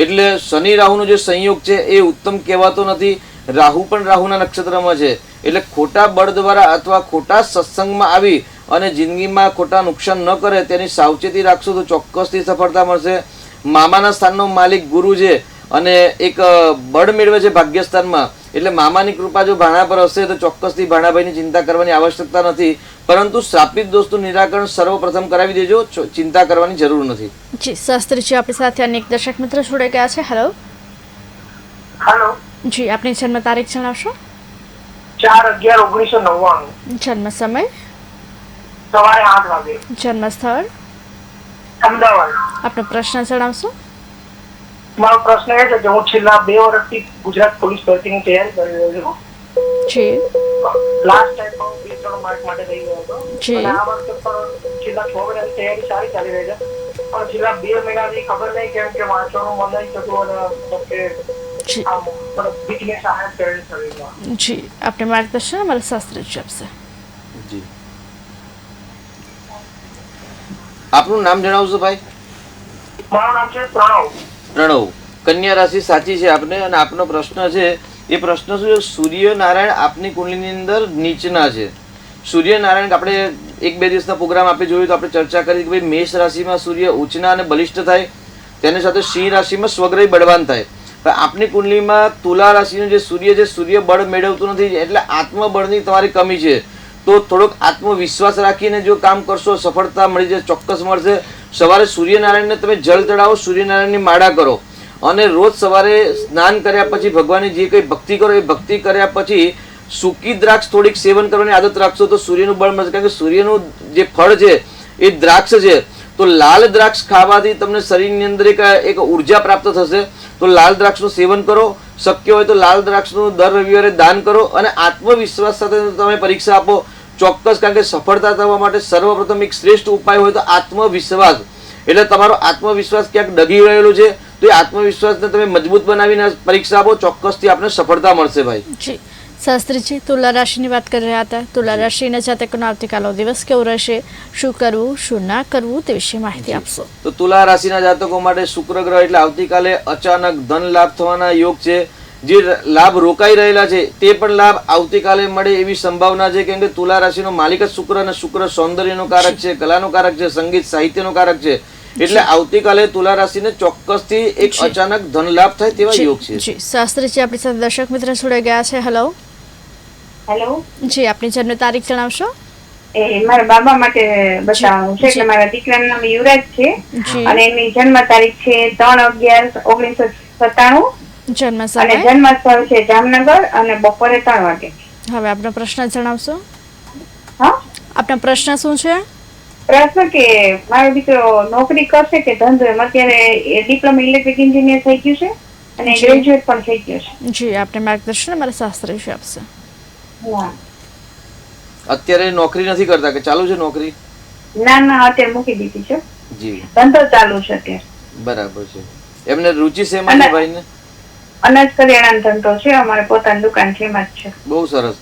[SPEAKER 2] એટલે શનિ રાહુનો જે સંયોગ છે એ ઉત્તમ કહેવાતો નથી. રાહુ પણ રાહુના નક્ષત્રમાં છે એટલે ખોટા બળ દ્વારા અથવા ખોટા સત્સંગમાં આવી અને જિંદગીમાં ખોટા નુકસાન ન કરે તેની સાવચેતી રાખશો તો ચોક્કસથી સફળતા મળશે. મામાના સ્થાનનો માલિક ગુરુ છે અને એક બળ મેળવે છે ભાગ્યસ્થાનમાં એટલે મામાની કૃપા જો ભાણા પર હશે તો ચોક્કસથી ભાણાભાઈની ચિંતા કરવાની આવશ્યકતા નથી. પરંતુ શ્રાપિત દોષનું નિરાકરણ સર્વપ્રથમ કરાવી દેજો, ચિંતા કરવાની જરૂર નથી.
[SPEAKER 1] જી શાસ્ત્રીજી આપણી સાથે અનેક દર્શક મિત્ર જોડાઈ ગયા છે. હેલો.
[SPEAKER 4] હેલો.
[SPEAKER 1] જી આપની જન્મ તારીખ જણાવશો?
[SPEAKER 4] 4/11/1999.
[SPEAKER 1] જન્મ સમય?
[SPEAKER 4] સવારે 8 વાગે.
[SPEAKER 1] જન્મ સ્થળ?
[SPEAKER 4] અમદાવાદ.
[SPEAKER 1] આપનો પ્રશ્ન જણાવશો?
[SPEAKER 4] મારો પ્રશ્ન એ છે કે હું છેલ્લા 2 વર્ષથી ગુજરાત પોલીસ ભરતીની તૈયારી કરી રહ્યો છું.
[SPEAKER 1] જી
[SPEAKER 4] લાસ્ટ ટાઈમ હું 2-3 માર્ક માટે થઈ ગયો હતો
[SPEAKER 1] જી.
[SPEAKER 4] અને આ વખતે પણ છેલ્લા 6 મહિનાની તૈયારી સારી ચાલી રહી છે. પણ છેલ્લા 2 મહિનાથી ખબર નહીં કેમ કે વાંચવાનું મન નહીં થતું અને કે
[SPEAKER 1] જી
[SPEAKER 4] આમ મતલબ વીકનેસ આવે છે શરીરમાં.
[SPEAKER 1] જી આપને માર્ગદર્શન અમારા શાસ્ત્રીજી આપશે.
[SPEAKER 2] જી આપનું નામ જણાવશો ભાઈ?
[SPEAKER 4] મારું નામ છે પ્રણવ.
[SPEAKER 2] પ્રણવ. કન્યા રાશિ સાચી છે આપને અને આપનો પ્રશ્ન છે એ પ્રશ્ન શું છે? સૂર્યનારાયણ આપની કુંડલીની અંદર નીચના છે સૂર્યનારાયણ આપણે 1-2 દિવસના પ્રોગ્રામ આપણે જોયું તો આપણે ચર્ચા કરી કે ભાઈ મેષ રાશિમાં સૂર્ય ઉચ્ચના અને બલિષ્ઠ થાય, તેની સાથે સિંહ રાશિમાં સ્વગ્રહી બળવાન થાય. પણ આપણી કુંડલીમાં તુલા રાશિનું જે સૂર્ય છે, સૂર્ય બળ મેળવતું નથી, એટલે આત્મબળની તમારી કમી છે. તો થોડોક આત્મવિશ્વાસ રાખીને જો કામ કરશો, સફળતા મળી જાય, ચોક્કસ મળશે. સવારે સૂર્યનારાયણને તમે જળ ચડાવો, સૂર્યનારાયણની માળા કરો અને રોજ સવારે સ્નાન કર્યા પછી ભગવાનની જે કંઈ ભક્તિ કરો એ ભક્તિ કર્યા પછી સૂકી દ્રાક્ષ થોડીક સેવન કરવાની આદત રાખશો તો સૂર્યનું બળ મળશે. કારણ કે સૂર્યનું જે ફળ છે એ દ્રાક્ષ છે. તો લાલ દ્રાક્ષ ખાવાથી તમને શરીરની અંદર એક ઉર્જા પ્રાપ્ત થશે. તો લાલ દ્રાક્ષનું સેવન કરો. શક્ય હોય તો લાલ દ્રાક્ષનું દર રવિવારે દાન કરો અને આત્મવિશ્વાસ સાથે તમે પરીક્ષા આપો. ચોક્કસ, કારણ કે સફળતા થવા માટે સર્વપ્રથમ એક શ્રેષ્ઠ ઉપાય હોય તો આત્મવિશ્વાસ. એટલે તમારો આત્મવિશ્વાસ ક્યાંક ડગી રહેલો છે તો એ આત્મવિશ્વાસને તમે મજબૂત બનાવીને પરીક્ષા આપો. ચોક્કસથી આપને સફળતા મળશે ભાઈ.
[SPEAKER 1] જી શાસ્ત્રીજી, તુલા રાશિની વાત કરી રહ્યા હતા. તુલા રાશિના જાતકોનો આવતીકાલનો દિવસ કેવો રહેશે, શું કરવું શું ના કરવું તે વિશે માહિતી આપશો.
[SPEAKER 2] તો તુલા રાશિના જાતકો માટે શુક્ર ગ્રહ એટલે આવતીકાલે અચાનક ધન લાભ થવાના યોગ છે. જે લાભ રોકાઈ રહેલા છે તે પણ લાભ આવતીકાલે મળે એવી સંભાવના છે. કેમ કે તુલા રાશિનો માલિક જ શુક્ર અને શુક્ર સૌંદર્યનો કારક છે, કલાનો કારક છે, સંગીત સાહિત્યનો કારક છે. એટલે આવતીકાલે તુલા રાશિને ચોક્કસથી એક અચાનક ધન લાભ થાય તેવા યોગ છે.
[SPEAKER 1] જી શાસ્ત્રીજી, આપણી સાથે દર્શક મિત્ર જોડાઈ ગયા છે. હેલો.
[SPEAKER 6] હેલો.
[SPEAKER 1] જી, આપની જન્મ તારીખ જણાવશો.
[SPEAKER 6] એ મારા બાબા માટે બતાવવાનું છે. એટલે મારા દીકરાનું નામ યુવરાજ છે અને એની જન્મ તારીખ છે 3/11/1997
[SPEAKER 1] જન્મ
[SPEAKER 6] અને
[SPEAKER 1] સમય
[SPEAKER 6] જન્મ સ્થળ છે જામનગર અને બપોરે 3 વાગે.
[SPEAKER 1] હવે આપનો પ્રશ્ન જણાવશો.
[SPEAKER 6] હા,
[SPEAKER 1] આપનો પ્રશ્ન શું છે?
[SPEAKER 6] પ્રશ્ન કે મારો દીકરો નોકરી કરશે કે ધંધો? એમ અત્યારે ડિપ્લોમા ઇલેક્ટ્રિક એન્જિનિયર થઈ ગયું છે અને ગ્રેજ્યુએટ પણ થઈ ગયો છે.
[SPEAKER 1] જી, આપને માર્ગદર્શન અમારા શાસ્ત્રીજી આપશે.
[SPEAKER 6] હા.
[SPEAKER 2] અત્યારે નોકરી નથી કરતા કે ચાલુ છે નોકરી?
[SPEAKER 6] ના ના, અત્યારે મૂકી દીધી છે.
[SPEAKER 2] જી,
[SPEAKER 6] ધંધો ચાલુ છે અત્યારે.
[SPEAKER 2] બરાબર છે. એમને રુચિ શેમાં છે ભાઈને?
[SPEAKER 6] અનાજ કરિયાણાનો ધંધો છે. અમારે પોતાની દુકાન છે, એમાં જ છે.
[SPEAKER 2] બહુ સરસ.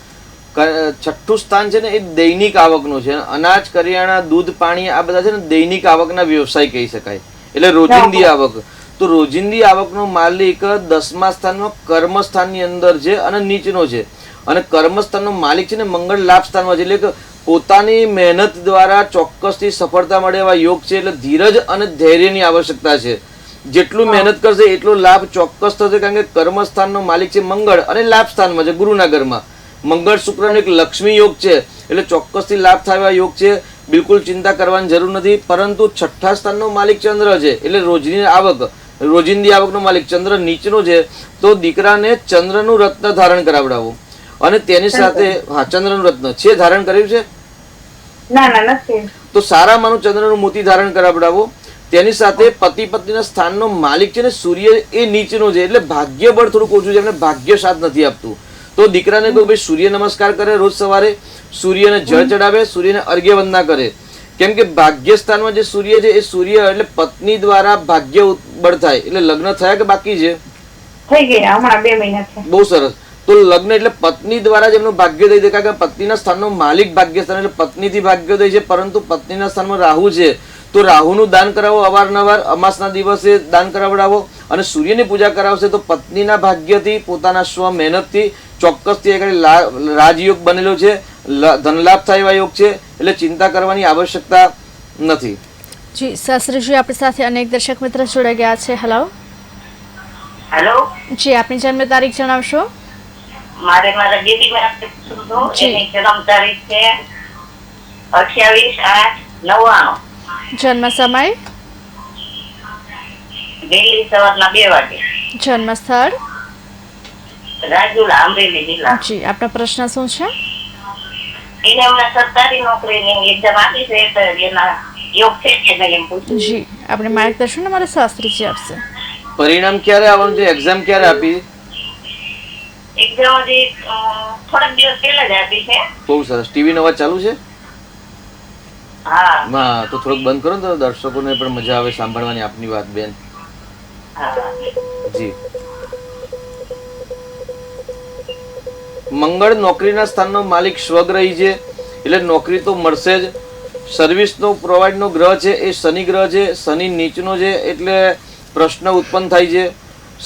[SPEAKER 2] છઠ્ઠું સ્થાન છે ને એ દૈનિક આવકનું છે. અનાજ કરિયાણા દૂધ પાણી આ બધા છે ને દૈનિક આવકના વ્યવસાય કહી શકાય. એટલે રોજિંદી આવક. તો રોજિંદી આવકનો માલિક 10મા સ્થાનમાં કર્મસ્થાનની અંદર છે અને નીચનો છે. અને કર્મસ્થાનનો માલિક છે ને મંગળ લાભ સ્થાનમાં છે. એટલે કે પોતાની મહેનત દ્વારા ચોક્કસથી સફળતા મળે એવા યોગ છે. એટલે ધીરજ અને ધૈર્યની આવશ્યકતા છે. જેટલું મહેનત કરશે એટલો લાભ ચોક્કસ થશે. કારણ કે કર્મસ્થાનનો માલિક છે મંગળ અને લાભ સ્થાનમાં છે ગુરુના ઘરમાં. મંગળ શુક્રનો એક લક્ષ્મી યોગ છે. એટલે ચોક્કસથી લાભ થાય એવા યોગ છે. બિલકુલ ચિંતા કરવાની જરૂર નથી. પરંતુ 6થા સ્થાનનો માલિક ચંદ્ર છે. એટલે રોજિંદી આવકનો માલિક ચંદ્ર નીચનો છે. તો દીકરાને ચંદ્રનું રત્ન ધારણ કરાવડાવો અને તેની સાથે ચંદ્રનું રત્ન છે ધારણ કર્યું છે?
[SPEAKER 6] ના ના, નથી.
[SPEAKER 2] તો સારામાંનું ચંદ્રનું મોતી ધારણ કરાવડાવો. તેની સાથે પતિ પત્નીના સ્થાનનો માલિક છે ને સૂર્ય એ નીચનો છે. એટલે ભાગ્ય બળ થોડુંક ઓછું છે, એમને ભાગ્ય સાથ નથી આપતું. તો દીકરાને કહું ભાઈ સૂર્ય નમસ્કાર કરે રોજ સવારે, સૂર્યને જળ ચડાવે, સૂર્યને અર્ઘ્ય વંદના કરે. કેમ કે ભાગ્ય સ્થાનમાં જે સૂર્ય છે એ સૂર્ય એટલે પત્ની દ્વારા ભાગ્ય બળ થાય. એટલે લગ્ન થયા કે બાકી છે?
[SPEAKER 6] થઈ ગયા, હમણાં 2 મહિના છે.
[SPEAKER 2] બહુ સરસ. તો લગ્ન એટલે પત્ની દ્વારા જ એમનું ભાગ્યોદય થાય. કારણ કે પત્નીના સ્થાનનો માલિક ભાગ્ય સ્થાન એટલે પત્નીથી ભાગ્યોદય છે. પરંતુ પત્નીના સ્થાનમાં રાહુ છે. તો રાહુનું દાન કરાવો અવારનવાર, અમાસના દિવસે દાન કરાવડાવો અને સૂર્યની પૂજા કરાવશે તો પત્નીના ભાગ્યથી પોતાના સ્વ મહેનતથી ચોક્કસથી એક રાજયોગ બનેલો છે. ધનલાભ થાય એવા યોગ છે. એટલે ચિંતા કરવાની આવશ્યકતા નથી.
[SPEAKER 1] જી શાસ્ત્રીજી, આપણી સાથે અનેક દર્શક મિત્ર જોડાઈ ગયા છે. હેલો.
[SPEAKER 3] હેલો.
[SPEAKER 1] જી, આપની જન્મ તારીખ જણાવશો.
[SPEAKER 3] મારે મારા બેબી માટે પૂછવું હતું. એની જન્મ તારીખ છે 28/8/99.
[SPEAKER 1] જન્મ સમય
[SPEAKER 3] વહેલી સવારના 2 વાગે.
[SPEAKER 1] જન્મ સ્થળ
[SPEAKER 3] રાજુલા, અમરેલી જિલ્લા.
[SPEAKER 1] જી, આપનો પ્રશ્ન શું છે?
[SPEAKER 3] એને હમણાં સરકારી નોકરીની એક્ઝામ આપી છે તો એના યોગ છે કે નહીં એમ પૂછ્યું.
[SPEAKER 1] જી, આપણે માર્ગદર્શન અમારા શાસ્ત્રીજી આપશે.
[SPEAKER 2] પરિણામ ક્યારે આવવાનું છે? એક્ઝામ ક્યારે આપી?
[SPEAKER 3] એક્ઝામ હજી થોડાક દિવસ પહેલા જ આપી છે.
[SPEAKER 2] બહુ સરસ. ટીવી નો અવાજ ચાલુ છે?
[SPEAKER 3] હા
[SPEAKER 2] હા, તો થોડુંક બંધ કરો ને તો દર્શકોને પણ મજા આવે સાંભળવાની આપની વાત બેન.
[SPEAKER 3] હા.
[SPEAKER 2] જી. મંગળ નોકરીના સ્થાનનો માલિક સ્વગ્રહી છે. એટલે નોકરી તો મળશે જ. સર્વિસનો પ્રોવાઈડનો ગ્રહ છે એ શનિ ગ્રહ છે. શનિ નીચનો છે એટલે પ્રશ્ન ઉત્પન્ન થાય છે.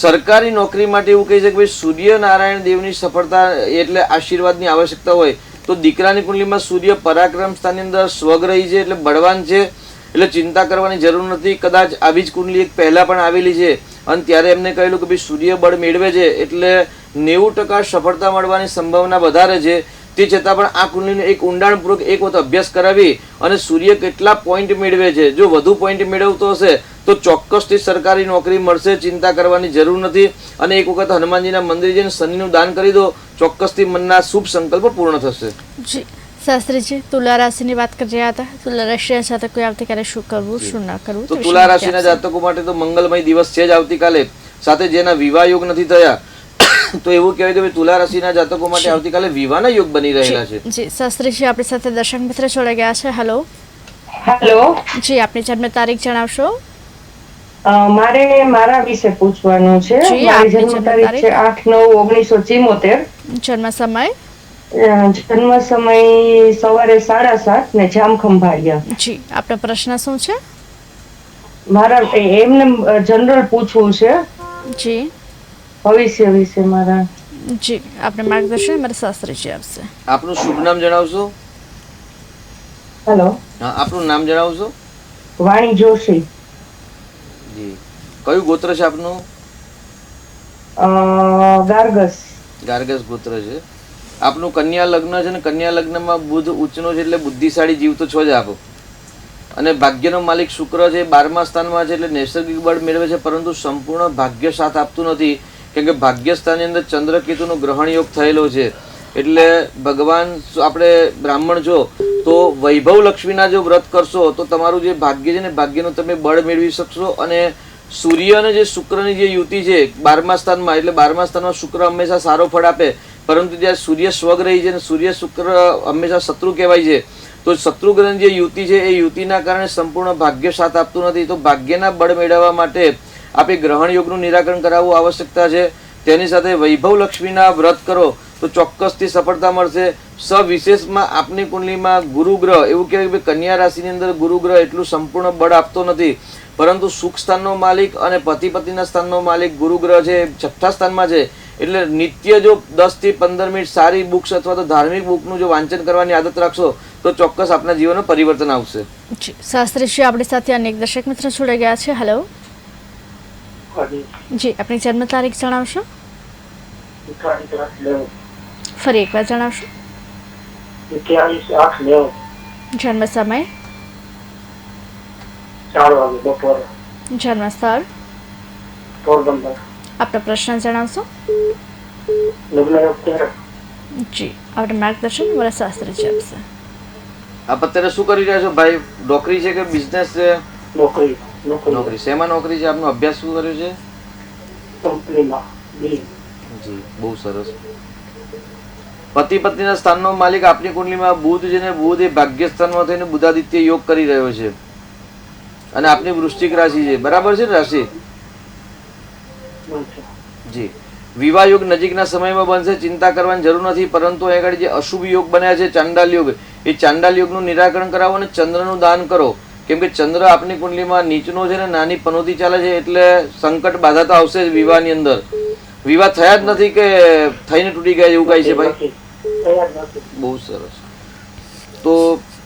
[SPEAKER 2] સરકારી નોકરી માટે એવું કહે છે કે ભાઈ સૂર્યનારાયણ દેવની સફળતા એટલે આશીર્વાદની આવશ્યકતા હોય તો દીકરાની કુંડલીમાં સૂર્ય પરાક્રમ સ્થાનની અંદર સ્વગ્રહી છે, એટલે બળવાન છે, એટલે ચિંતા કરવાની જરૂર નથી. કદાચ આવી જ કુંડલી એક પહેલા પણ આવેલી છે અને ત્યારે એમને કહેલું કે ભાઈ સૂર્ય બળ મેળવે છે એટલે 90% સફળતા મળવાની સંભાવના વધારે છે. તે છતાં પણ આ કુંડલીનો એક ઊંડાણપૂર્વક એક વખત અભ્યાસ કરાવી અને સૂર્ય કેટલા પોઈન્ટ મેળવે છે, જો વધુ પોઈન્ટ મેળવતો હશે તો ચોક્કસથી સરકારી નોકરી મળશે, ચિંતા કરવાની જરૂર નથી. અને એક વખત હનુમાનજીના મંદિરે જઈને શનિનું દાન કરી દો, ચોક્કસથી મનના શુભ સંકલ્પ પૂર્ણ થશે.
[SPEAKER 1] જી શાસ્ત્રીજી, તુલા રાશિની વાત કરી રહ્યા હતા. તુલા રાશિના જાતકોએ આવતીકાલે શું કરવું શું ના કરવું?
[SPEAKER 2] તો તુલા રાશિના જાતકો માટે તો મંગલમય દિવસ છે જ આવતીકાલે. સાથે જેના વિવાહ યોગ નથી થયા તો એવું કહેવાય કે ભાઈ તુલા રાશિના જાતકો માટે આવતીકાલે વિવાહના યોગ બની રહેલા છે.
[SPEAKER 1] જી શાસ્ત્રીજી, આપણી સાથે દર્શક મિત્ર જોડાઈ ગયા છે. હેલો.
[SPEAKER 7] હેલો.
[SPEAKER 1] જી, આપની જન્મ તારીખ જણાવશો?
[SPEAKER 7] મારે મારા વિશે પૂછવાનું છે.
[SPEAKER 1] જી,
[SPEAKER 7] મારી
[SPEAKER 1] આપની
[SPEAKER 7] જન્મ તારીખ છે 8/9/1974.
[SPEAKER 1] જન્મ સમય?
[SPEAKER 7] જન્મ સમય સવારે 7:30 ને જામ ખંભાળિયા.
[SPEAKER 1] જી, આપનો પ્રશ્ન શું છે?
[SPEAKER 7] મારા એમને જનરલ પૂછવું છે
[SPEAKER 1] જી
[SPEAKER 7] ભવિષ્ય વિશે મારા.
[SPEAKER 1] જી, આપને માર્ગદર્શન મારા શાસ્ત્રીજી આપશે.
[SPEAKER 2] આપનું શુભ નામ જણાવશો?
[SPEAKER 7] હેલો.
[SPEAKER 2] હા, આપનું નામ જણાવશો?
[SPEAKER 7] વાણી જોશી.
[SPEAKER 2] જી, કયું ગોત્ર છે આપનું?
[SPEAKER 7] ગાર્ગસ.
[SPEAKER 2] ગાર્ગસ ગોત્ર છે. આપનું કન્યા લગ્ન છે ને કન્યા લગ્નમાં બુધ ઉચ્ચનો છે એટલે બુદ્ધિશાળી જીવ તો છો જ આપ. અને ભાગ્યનો માલિક શુક્ર છે, 12મા સ્થાનમાં છે એટલે નૈસર્ગિક બળ મેળવે છે, પરંતુ સંપૂર્ણ ભાગ્ય સાથ આપતું નથી, કેમ કે ભાગ્ય સ્થાનની અંદર ચંદ્રકેતુનો ગ્રહણ યોગ થયેલો છે. એટલે ભગવાન, આપણે બ્રાહ્મણ છો તો વૈભવ લક્ષ્મીના જો વ્રત કરશો તો તમારું જે ભાગ્ય છે ને ભાગ્યનું તમે બળ મેળવી શકશો. અને સૂર્ય અને જે શુક્રની જે યુતિ છે 12મા સ્થાનમાં, એટલે 12મા સ્થાનમાં શુક્ર હંમેશા સારો ફળ આપે, પરંતુ જ્યાં સૂર્ય સ્વગ્રહી છે અને સૂર્ય શુક્ર હંમેશા શત્રુ કહેવાય છે, તો શત્રુગ્રહની જે યુતિ છે એ યુતિના કારણે સંપૂર્ણ ભાગ્ય સાથ આપતું નથી. તો ભાગ્યના બળ મેળવવા માટે આપણે ગ્રહણ યોગનું નિરાકરણ કરાવવું આવશ્યકતા છે. તેની સાથે વૈભવ લક્ષ્મીના વ્રત કરો તો ચોક્કસથી સફળતા મળશે. સવિશેષમાં આપની કુંડલીમાં ગુરુ ગ્રહ, એવું કહેવાય કે કન્યા રાશિની અંદર ગુરુ ગ્રહ એટલું સંપૂર્ણ બળ આપતો નથી, પરંતુ સુખ સ્થાનનો માલિક અને પતિ પત્નીના સ્થાનનો માલિક ગુરુ ગ્રહ છે, 6થા સ્થાનમાં છે. એટલે નિત્ય જો 10 થી 15 મિનિટ સારી બુક્સ અથવા તો ધાર્મિક બુકનું જો વાંચન કરવાની આદત રાખશો તો ચોક્કસ આપના જીવનમાં પરિવર્તન આવશે.
[SPEAKER 1] જી શાસ્ત્રીજી, આપણી સાથે અનેક દર્શક મિત્ર જોડાઈ ગયા છે. હેલો. જી, આપની જન્મ તારીખ જણાવશો? ફરી એકવાર જણાવશો?
[SPEAKER 4] 21/8/90.
[SPEAKER 1] જન્મ સમય?
[SPEAKER 4] 4 વાગે બપોરે.
[SPEAKER 1] જન્મ સ્થળ?
[SPEAKER 4] પોરબંદર.
[SPEAKER 1] આપનો પ્રશ્ન જણાવશો?
[SPEAKER 4] લગ્ન યોગ ત્યારે
[SPEAKER 1] જી, આપણે માર્ગદર્શન મારા શાસ્ત્રીજી આપશે.
[SPEAKER 2] આપ અત્યારે શું કરી રહ્યા છો ભાઈ? નોકરી છે કે બિઝનેસ છે?
[SPEAKER 4] નોકરી.
[SPEAKER 2] નોકરી. શેમાં નોકરી છે? આપનો અભ્યાસ શું કર્યો છે?
[SPEAKER 4] કંપનીમાં.
[SPEAKER 2] જી, બહુ સરસ. પતિ પત્નીના સ્થાનનો માલિક આપની કુંડલીમાં બુધ છે ને બુધ એ ભાગ્ય સ્થાનમાં થઈને બુધાદિત્ય યોગ કરી રહ્યો છે. અને આપની વૃશ્ચિક રાશિ છે, બરાબર છે ને રાશિ? જી, વિવાહ યોગ નજીકના સમયમાં બનશે, ચિંતા કરવાની જરૂર નથી. પરંતુ અહીં આગળ જે અશુભ યોગ બન્યા છે ચાંડાલ યોગ, એ ચાંડાલ યોગનું નિરાકરણ કરાવો અને ચંદ્રનું દાન કરો. કેમ કે ચંદ્ર આપની કુંડલીમાં નીચનો છે ને નાની પનોતી ચાલે છે, એટલે સંકટ બાધા તો આવશે જ વિવાહની અંદર. વિવાહ થયા જ નથી કે થઈને તૂટી ગયા એવું કાંઈ છે ભાઈ? બહુ સરસ. તો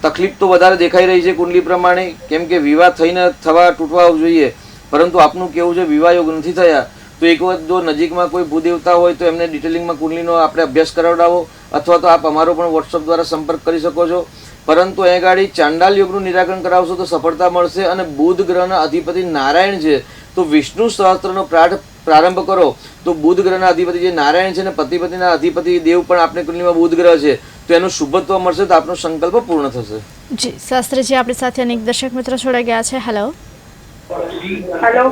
[SPEAKER 2] તકલીફ તો વધારે દેખાઈ રહી છે કુંડલી પ્રમાણે, કેમ કે વિવાહ થઈને તૂટવા જોઈએ, પરંતુ આપનું કેવું છે વિવાહ યોગ નથી થયા. તો એક વખત જો નજીકમાં કોઈ ભૂદેવતા હોય તો એમને ડિટેલિંગમાં કુંડલીનો આપણે અભ્યાસ કરાવડાવો, અથવા તો આપ અમારો પણ વોટ્સઅપ દ્વારા સંપર્ક કરી શકો છો. પરંતુ અહીં ગાડી ચાંડાલ યોગનું નિરાકરણ કરાવશો તો સફળતા મળશે. અને બુધ ગ્રહના અધિપતિ નારાયણ છે, તો વિષ્ણુ સહસ્ત્રનો પ્રારંભ કરો. તો બુધ ગ્રહના અધિપતિ જે નારાયણ છે ને પતિ પતિના અધિપતિ દેવ પણ આપણી કુંડલીમાં બુધ ગ્રહ છે, તો એનું શુભત્વ મળશે, તો આપનો સંકલ્પ પૂર્ણ થશે.
[SPEAKER 1] જી શાસ્ત્રીજી, આપણી સાથે અનેક દર્શક મિત્રો જોડાઈ ગયા છે. હેલો.
[SPEAKER 6] હેલો.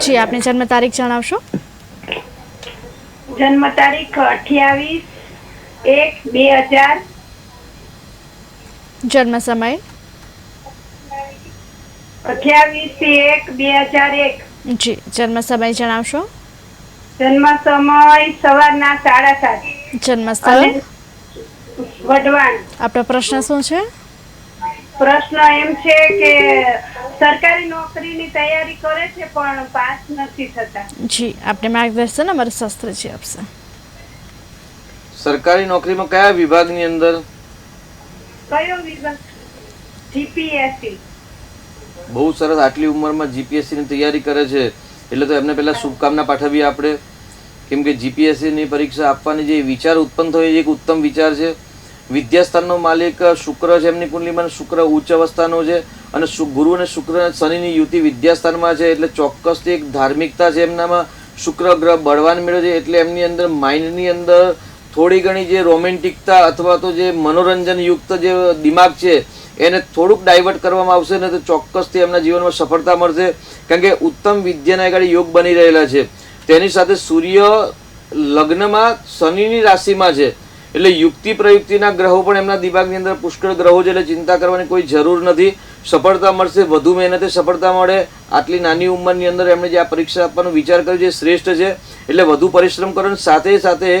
[SPEAKER 1] જી, આપની જન્મ તારીખ જણાવશો?
[SPEAKER 6] જન્મ તારીખ 28/1/2000.
[SPEAKER 1] જન્મ સમય?
[SPEAKER 6] 28/1/2001.
[SPEAKER 1] જી, જન્મ સમય જણાવશો?
[SPEAKER 6] જન્મ સમય સવારના 7:30.
[SPEAKER 1] જન્મ સ્થળ?
[SPEAKER 6] વઢવાણ.
[SPEAKER 1] આપનો પ્રશ્ન શું છે?
[SPEAKER 6] પ્રશ્ન એમ છે કે સરકારી નોકરીની તૈયારી કરે છે પણ પાસ નથી થતા.
[SPEAKER 1] જી, આપણે માર્ગદર્શન અમારા શાસ્ત્રીજી આપશે.
[SPEAKER 2] સરકારી નોકરીમાં કયા વિભાગની અંદર?
[SPEAKER 6] કયો વિભાગ? જીપીએસસી.
[SPEAKER 2] બહુ સરસ. આટલી ઉંમરમાં જીપીએસસી ની તૈયારી કરે છે એટલે તો એમને પહેલા શુભકામના પાઠવીએ આપણે, કેમ કે જીપીએસસી ની પરીક્ષા આપવાની જે વિચાર ઉત્પન્ન થયો એ એક ઉત્તમ વિચાર છે. વિદ્યાસ્થાનનો માલિક શુક્ર છે, એમની કુંડલીમાં શુક્ર ઉચ્ચ અવસ્થાનો છે અને ગુરુ અને શુક્ર અને શનિની યુતિ વિદ્યાસ્થાનમાં છે એટલે ચોક્કસથી એક ધાર્મિકતા છે એમનામાં. શુક્ર ગ્રહ બળવાન મેળવે છે એટલે એમની અંદર માઇન્ડની અંદર થોડી ઘણી જે રોમેન્ટિકતા અથવા તો જે મનોરંજન યુક્ત જે દિમાગ છે એને થોડુંક ડાયવર્ટ કરવામાં આવશે ને તો ચોક્કસથી એમના જીવનમાં સફળતા મળશે. કારણ કે ઉત્તમ વિદ્યાના આગળ યોગ બની રહેલા છે. તેની સાથે સૂર્ય લગ્નમાં શનિની રાશિમાં છે એટલે યુક્તિ પ્રયુક્તિના ગ્રહો પણ એમના દિમાગની અંદર પુષ્કળ ગ્રહો છે એટલે ચિંતા કરવાની કોઈ જરૂર નથી. સફળતા મળશે, વધુ મહેનતે સફળતા મળે. આટલી નાની ઉંમરની અંદર એમણે જે આ પરીક્ષા આપવાનો વિચાર કર્યો છે એ શ્રેષ્ઠ છે એટલે વધુ પરિશ્રમ કરો. સાથે સાથે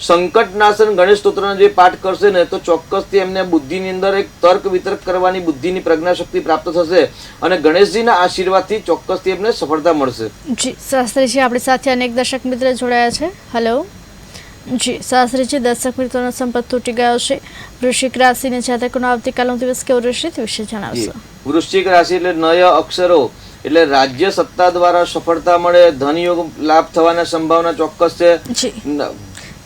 [SPEAKER 2] સંકટનાશન ગણેશ સ્તોત્રનો જે પાઠ કરશે ને તો ચોક્કસથી એમને બુદ્ધિની અંદર એક તર્ક વિતર્ક કરવાની બુદ્ધિની પ્રજ્ઞાશક્તિ પ્રાપ્ત થશે અને ગણેશજીના આશીર્વાદથી ચોક્કસથી એમને સફળતા મળશે.
[SPEAKER 1] જી શાસ્ત્રીજી, આપણી સાથે અનેક દર્શક મિત્ર જોડાયા છે. હેલો જી શાસ્ત્રીજી, દર્શક મિત્રોનો સંપર્ક તૂટી ગયો છે. વૃશ્ચિક રાશિના જાતકોનો આવતીકાલનો દિવસ કેવો રહેશે તે વિશે જણાવશો?
[SPEAKER 2] વૃશ્ચિક રાશિ એટલે નય અક્ષરો એટલે રાજ્ય સત્તા દ્વારા સફળતા મળે, ધનયોગ લાભ થવાના સંભાવના ચોક્કસ છે.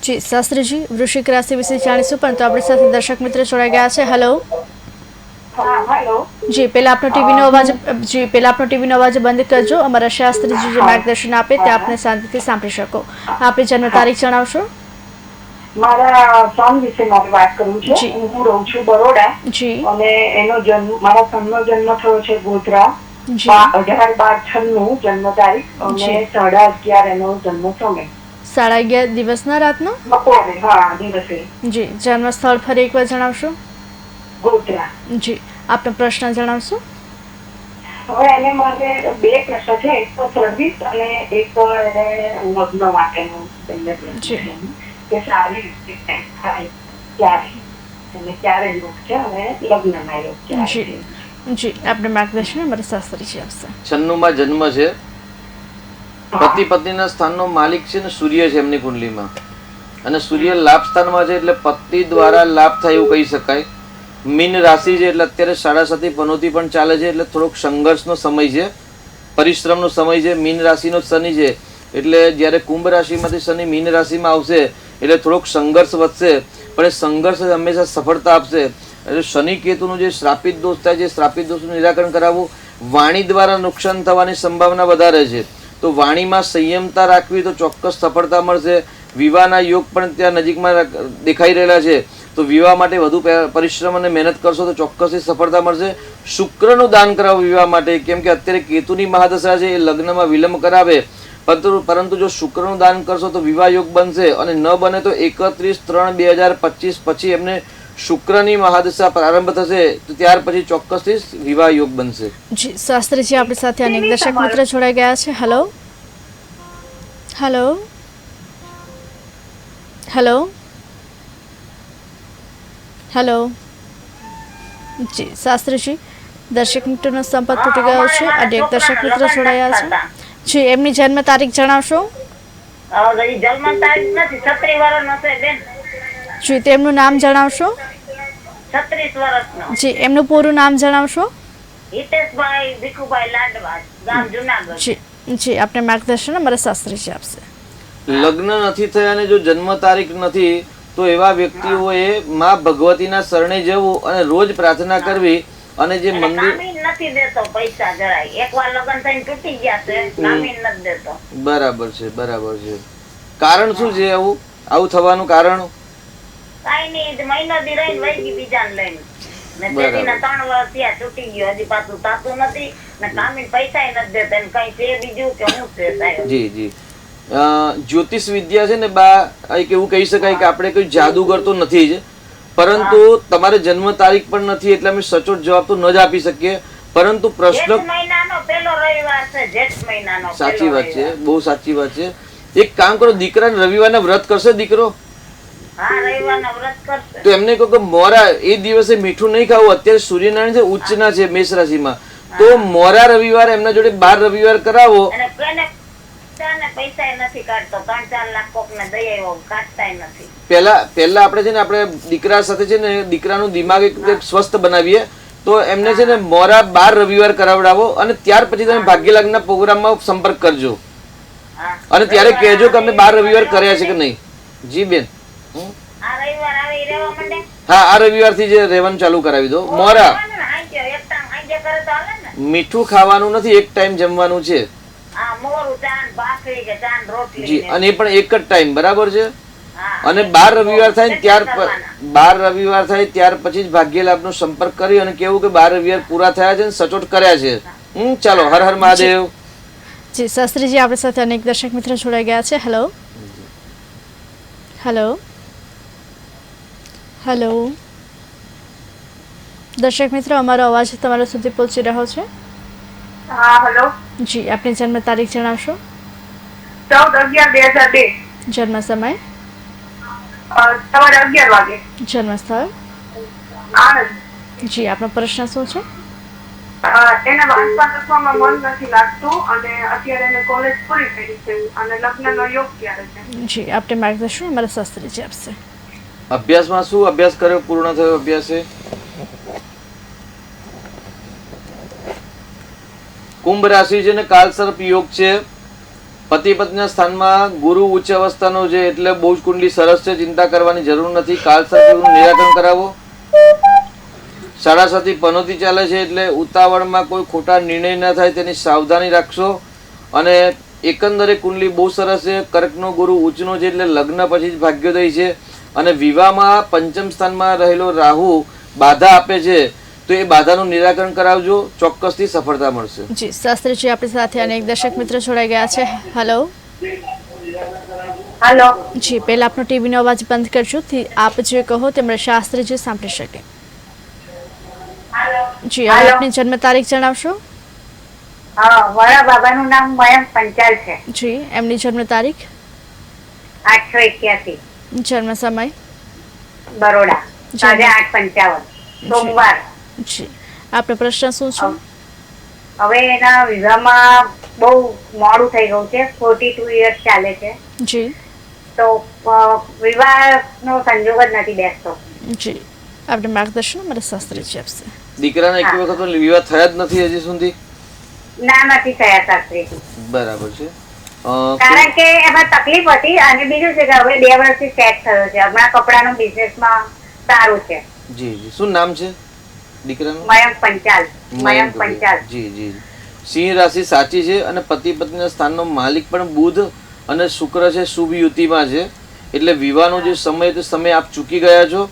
[SPEAKER 1] જી શાસ્ત્રીજી, વૃશ્ચિક રાશિ વિશે જાણીશું પરંતુ આપણી સાથે દર્શક મિત્ર જોડાઈ ગયા છે. Hello
[SPEAKER 6] hello.
[SPEAKER 1] જી, પહેલા આપણો ટીવીનો અવાજ બંધ કરજો. અમારા શાસ્ત્રીજી જે માર્ગદર્શન આપે તે આપને શાંતિથી સાંભળી શકો. આપની જન્મ તારીખ જણાવશો?
[SPEAKER 6] મારા સન વિશે મારે વાત કરવું છે. હું રહું છું બરોડા
[SPEAKER 1] જી.
[SPEAKER 6] અને એનો જન્મ, મારા સનનો જન્મ થયો છે ગોધરા. 18/12/96 જન્મ તારીખ અને 11:30 એનો જન્મ સમય.
[SPEAKER 1] 11:30 દિવસના રાતનો?
[SPEAKER 6] બપોરે. હા, દિવસે.
[SPEAKER 1] જી. જન્મ સ્થળ ફરી એકવાર જણાવશો?
[SPEAKER 6] ગોધરા.
[SPEAKER 1] જી. આપનો પ્રશ્ન જણાવશો?
[SPEAKER 6] હવે એને મારે બે પ્રશ્ન છે. એક તો સર્વિસ અને એક લગ્ન માટેનું કે સારી રીતે થાય ક્યારે અને ક્યારે યોગ છે અને લગ્નના યોગ ક્યારે છે.
[SPEAKER 1] જી, આપણે માર્ગદર્શન અમારા શાસ્ત્રીજી આપશે.
[SPEAKER 2] 96માં જન્મ છે. પતિ પત્નીના સ્થાનનો માલિક છે ને સૂર્ય છે એમની કુંડલીમાં અને સૂર્ય લાભ સ્થાનમાં છે એટલે પતિ દ્વારા લાભ થાય એવું કહી શકાય. મીન રાશિ છે એટલે અત્યારે 7:30 પનોતી પણ ચાલે છે એટલે થોડોક સંઘર્ષનો સમય છે, પરિશ્રમનો સમય છે. મીન રાશિનો શનિ છે એટલે જ્યારે કુંભ રાશિમાંથી શનિ મીન રાશિમાં આવશે એટલે થોડોક સંઘર્ષ વધશે પણ એ સંઘર્ષ હંમેશા સફળતા આપશે. એટલે શનિ કેતુનું જે શ્રાપિત દોષ થાય છે શ્રાપિત દોષનું નિરાકરણ કરાવવું. વાણી દ્વારા નુકસાન થવાની સંભાવના વધારે છે તો વાણીમાં સંયમતા રાખવી તો ચોક્કસ સફળતા મળશે. વિવાહના યોગ પણ ત્યાં નજીકમાં દેખાઈ રહેલા છે તો વિવાહ માટે વધુ પરિશ્રમ અને મહેનત કરશો તો ચોક્કસથી સફળતા મળશે. શુક્રનું દાન કરાવો વિવાહ માટે, કેમ કે અત્યારે કેતુની મહાદશા છે એ લગ્નમાં વિલંબ કરાવે પરંતુ જો શુક્રનું દાન કરશો તો વિવાહ યોગ બનશે અને ન બને તો 31/3/2025 પછી એમને શુક્રની મહાદશા પ્રારંભ થશે તો ત્યાર પછી ચોક્કસથી વિવાહ યોગ બનશે.
[SPEAKER 1] જી શાસ્ત્રીજી, આપણી સાથે અનેક દર્શક મિત્ર જોડાઈ ગયા છે. હેલો હેલો હેલો હેલો જી શાસ્ત્રીજી, દર્શક મિત્રનો સંપર્ક તૂટી ગયો છે. અનેક દર્શક મિત્ર જોડાયા છે. જી, એમની જન્મ તારીખ જણાવશો?
[SPEAKER 3] જન્મ તારીખ નથી, 36 વર્ષનો છે બેન.
[SPEAKER 1] જી, તેમનું નામ જણાવશો?
[SPEAKER 3] 36 વર્ષનો.
[SPEAKER 1] જી, એમનું પૂરું નામ જણાવશો?
[SPEAKER 3] હિતેશભાઈ ભીખુભાઈ લાડવા, ગામ જુનાગઢ.
[SPEAKER 1] જી જી, આપણે માર્ગદર્શન અમારા શાસ્ત્રીજી આપશે.
[SPEAKER 2] લગ્ન નથી થયા અને જો જન્મ તારીખ નથી તો એવા વ્યક્તિઓએ માં ભગવતીના શરણે જવું અને રોજ પ્રાર્થના કરવી અને જે મંદિર
[SPEAKER 3] નથી દેતો પૈસા જરાય. એકવાર લગ્ન થઈને તૂટી ગયા છે, નામીન નથી દેતો.
[SPEAKER 2] બરાબર છે. કારણ શું છે આવું થવાનું કારણ?
[SPEAKER 3] કાઈ નહીં, મહિનો દી રહીને વહી ગઈ બીજાને લઈને. ને તેદીના 3 વર્ષ થયા તૂટી ગયો, હજી પાછું થાતું નથી ને કામીન પૈસા નથી દેતા ને કઈ છે બીજું કે શું છે સાહેબ?
[SPEAKER 2] જી જ્યોતિષ વિદ્યા છે ને બા, એક એવું કહી શકાય કે આપણે કોઈ જાદુગર તો નથી જ, પરંતુ તમારે જન્મ તારીખ પણ નથી એટલે અમે સચોટ જવાબ તો ન જ આપી શકીએ. પરંતુ પ્રશ્ન
[SPEAKER 3] મહિનાનો પહેલો રવિવાર છે, જેઠ મહિનાનો.
[SPEAKER 2] સાચી વાત છે, બહુ સાચી વાત છે. એક કામ કરો, દીકરાને રવિવારના વ્રત કરશે દીકરો?
[SPEAKER 3] હા, રવિવારના વ્રત કરશે.
[SPEAKER 2] તો એમને કહો કે મોરા એ દિવસે મીઠું નહીં ખાવું. અત્યારે સૂર્યનારાયણ છે ઉચ્ચના છે મેષ રાશિમાં, તો મોરા રવિવાર એમના જોડે 12 રવિવાર કરાવો.
[SPEAKER 3] અને પૈસા નથી કાઢતો 3-4 લાખ કોક ને દઈ આવ્યો કાઢતા નથી.
[SPEAKER 2] પહેલા આપણે છે ને આપણે દીકરા સાથે છે ને દીકરાનું દિમાગ એક સ્વસ્થ બનાવીએ તો એમને છે ને મોરા 12 રવિવાર કરાવડાવો અને ત્યાર પછી તમે ભાગ્ય લગ્નના પ્રોગ્રામમાં સંપર્ક કરજો અને ત્યારે કહેજો કે અમે 12 રવિવાર કર્યા છે કે નહીં. જી બેન.
[SPEAKER 3] આ રવિવાર આવે ઈ રહેવા માંડે.
[SPEAKER 2] હા, આ રવિવારથી જે રહેવાનું ચાલુ કરાવી દો. મોરા
[SPEAKER 3] એક ટાઈમ આઈ કરે તો હાલે ને.
[SPEAKER 2] મીઠું ખાવાનું નથી, એક ટાઈમ જમવાનું છે.
[SPEAKER 3] આ મોરું ચાન ભાખરી કે ચાન રોટલી
[SPEAKER 2] જી,
[SPEAKER 3] ને.
[SPEAKER 2] અને એ પણ એક જ ટાઈમ, બરાબર છે.
[SPEAKER 3] હા.
[SPEAKER 2] અને 12 રવિવાર થાય ને ત્યાર
[SPEAKER 3] કરવાના.
[SPEAKER 2] 12 રવિવાર થાય ત્યાર પછી જ ભાગ્ય લાભનો સંપર્ક કરી અને કેવું કે 12 રવિવાર પૂરા થયા છે ને સચોટ કર્યા છે. ચાલો, હર હર મહાદેવ.
[SPEAKER 1] જી શાસ્ત્રીજી આપણી સાથે અનેક દર્શક મિત્રો જોડાઈ ગયા છે. હેલો હેલો હેલો દર્શક મિત્રો, અમારો અવાજ તમારા સુધી પહોંચી રહ્યો છે?
[SPEAKER 6] હા હેલો.
[SPEAKER 1] જી, આપની જન્મ તારીખ જણાવશો?
[SPEAKER 6] 14/11/2002.
[SPEAKER 1] જન્મ સમય?
[SPEAKER 6] સવારે 11 વાગે.
[SPEAKER 1] જન્મ સ્થળ?
[SPEAKER 6] આણંદ.
[SPEAKER 1] જી, આપનો પ્રશ્ન શું છે?
[SPEAKER 6] એને વાંચવા લખવામાં મન નથી લાગતું અને અત્યારે એને કોલેજ પૂરી કરી છે અને લગ્નનો યોગ ક્યારે છે?
[SPEAKER 1] જી, આપને માર્ગદર્શન અમારા શાસ્ત્રીજી આપશે.
[SPEAKER 2] અભ્યાસમાં શું અભ્યાસ કર્યો, પૂર્ણ થયો અભ્યાસ છે? કુંભ રાશિ છે ને કાલ સર્પ યોગ છે. પતિ પત્નીના સ્થાનમાં ગુરુ ઉચ્ચ અવસ્થાનો છે એટલે બહુ જ કુંડલી સરસ છે, ચિંતા કરવાની જરૂર નથી. કાલ સર્પ યોગનું નિરાકરણ કરાવો. 7:30 પનોતી ચાલે છે એટલે ઉતાવળમાં કોઈ ખોટા નિર્ણય ના થાય તેની સાવધાની રાખશો. અને એકંદરે કુંડલી બહુ સરસ છે. કર્કનો ગુરુ ઉચ્ચનો છે એટલે લગ્ન પછી જ ભાગ્યોદય છે. અને વિવાહમાં પંચમ સ્થાનમાં રહેલો રાહુ બાધા આપે છે તો એ બાધાનું નિરાકરણ કરાવજો, ચોક્કસથી સફળતા મળશે.
[SPEAKER 1] જી શાસ્ત્રીજી આપણી સાથે અનેક દર્શક મિત્રો જોડાઈ ગયા છે. Hello
[SPEAKER 6] hello.
[SPEAKER 1] જી, પહેલા આપનો ટીવીનો અવાજ બંધ કરજો, આપ જે કહો તે મને શાસ્ત્રીજી સાંભળી શકે. જી, હવે આપની જન્મ તારીખ જણાવશો?
[SPEAKER 3] મારા બાબાનું નામ મયંક પંચાલ છે.
[SPEAKER 1] જી, એમની જન્મ તારીખ?
[SPEAKER 3] 881.
[SPEAKER 1] જન્મ સમય?
[SPEAKER 3] બરોડા. 8:55 સોમવાર.
[SPEAKER 1] જી, આપનો પ્રશ્ન શું છે?
[SPEAKER 3] હવે એના વિવાહમાં બહુ મોડું થઈ ગયું છે, 42 યર્સ ચાલે છે.
[SPEAKER 1] જી
[SPEAKER 3] તો વિવાહનો સંજોગ જ નથી બેસતો.
[SPEAKER 1] જી, આપને માર્ગદર્શન અમારા શાસ્ત્રીજી આપશે.
[SPEAKER 2] દીકરાને એક વખત વિવાહ થયા જ નથી હજી સુધી?
[SPEAKER 3] ના, નથી થયા શાસ્ત્રીજી.
[SPEAKER 2] બરાબર છે.
[SPEAKER 3] કારણ કે એમાં તકલીફ હતી અને બીજું છે કે હવે 2 વર્ષથી સેટ થયો છે. હમણાં કપડાનું બિઝનેસમાં સારું છે.
[SPEAKER 2] જી જી, શું નામ છે દીકરાનું?
[SPEAKER 3] મયંક પંચાલ. મયંક પંચાલ.
[SPEAKER 2] જી જી. સિંહ રાશિ સાચી છે અને પતિ પત્નીના સ્થાનનો માલિક પણ બુધ અને શુક્ર છે, શુભ યુતિમાં છે એટલે વિવાહનો જે સમય તે સમય આપ ચૂકી ગયા છો.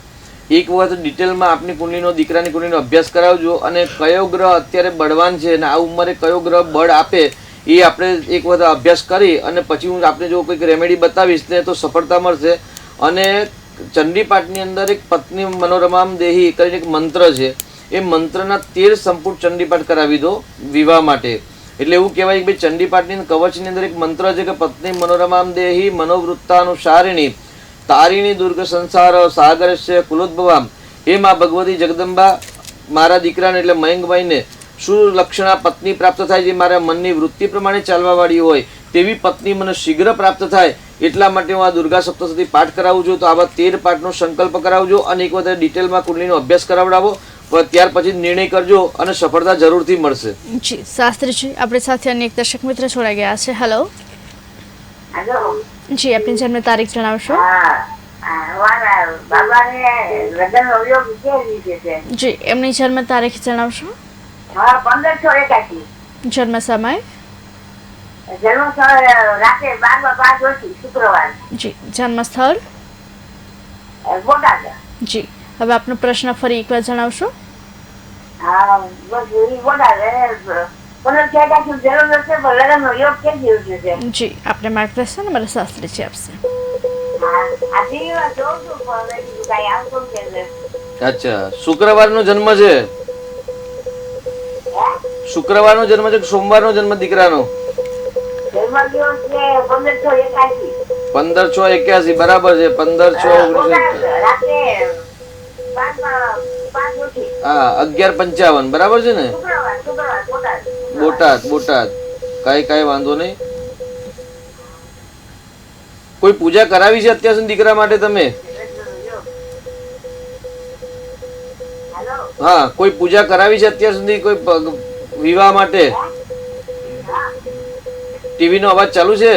[SPEAKER 2] એક વખત ડિટેલમાં આપની કુંડલીનો દીકરાની કુંડલીનો અભ્યાસ કરાવજો અને કયો ગ્રહ અત્યારે બળવાન છે અને આ ઉંમરે કયો ગ્રહ બળ આપે એ આપણે એક વખત અભ્યાસ કરી અને પછી હું આપને જો કોઈક રેમેડી બતાવીશ ને તો સફળતા મળશે. અને ચંડીપાઠની અંદર એક પત્ની મનોરમામ દેહી કરીને એક મંત્ર છે, એ મંત્રના 13 સંપુટ ચંડીપાઠ કરાવી દો વિવાહ માટે. એટલે એવું કહેવાય કે ભાઈ ચંડીપાઠની કવચની અંદર એક મંત્ર છે કે પત્ની મનોરમામ દેહી મનોવૃત્તાનુસારિણી તારિણી દુર્ગ સંસાર સાગરસ્ય કુલોદ્ભવામ. હે મા ભગવતી જગદંબા, મારા દીકરાને એટલે મયંકભાઈને સુલક્ષણા પત્ની પ્રાપ્ત થાય જે મારા મનની વૃત્તિ પ્રમાણે ચાલવાવાળી હોય તેવી પત્ની મને શીઘ્ર પ્રાપ્ત થાય એટલા માટે હું આ દુર્ગા સપ્તશતી પાઠ કરાવું છું. તો આવા 13 પાઠનો સંકલ્પ કરાવજો અને એક વખત ડિટેલમાં કુંડલીનો અભ્યાસ કરાવડાવો, ત્યાર પછી નિર્ણય કરજો અને સફળતા જરૂરથી મળશે.
[SPEAKER 1] જી શાસ્ત્રીજી આપણી સાથે અનેક દર્શક મિત્ર જોડાઈ ગયા છે. હેલો જી, આપની જન્મ તારીખ જણાવશો? જી, એમની જન્મ તારીખ જણાવશો?
[SPEAKER 3] 1581.
[SPEAKER 1] જન્મ સમય?
[SPEAKER 3] જન્મ રાત્રે 12:05 શુક્રવાર.
[SPEAKER 1] જી, જન્મ સ્થળ?
[SPEAKER 3] બોટાદ.
[SPEAKER 1] જી, હવે આપનો પ્રશ્ન ફરી એકવાર જણાવશો?
[SPEAKER 3] હા, બસ એ બોટાદ. 1581 જરૂર નથી પણ લગ્નનો યોગ કેમ થયો છે?
[SPEAKER 1] જી, આપને માર્ગદર્શન અમારા શાસ્ત્રીજી આપશે.
[SPEAKER 3] આ ટીવીમાં જોઉં છું પણ મેં કીધું કાંઈ આવતું જ નથી.
[SPEAKER 2] અચ્છા, શુક્રવારનો જન્મ છે? શુક્રવારનો જન્મ છે કે સોમવારનો જન્મ દીકરાનો?
[SPEAKER 3] જન્મદિવસ છે 1581.
[SPEAKER 2] 1581 બરાબર છે. 1519
[SPEAKER 3] રાત્રે 12:05
[SPEAKER 2] હા 11:55 બરાબર છે ને?
[SPEAKER 3] શુક્રવાર બોટાદ.
[SPEAKER 2] બોટાદ. કઈ વાંધો નહીં. કોઈ પૂજા કરાવી છે અત્યાર સુધી દીકરા માટે તમે? હા, કોઈ પૂજા કરાવી છે અત્યાર સુધી કોઈ વિવાહ માટે? ટીવી નો અવાજ ચાલુ છે?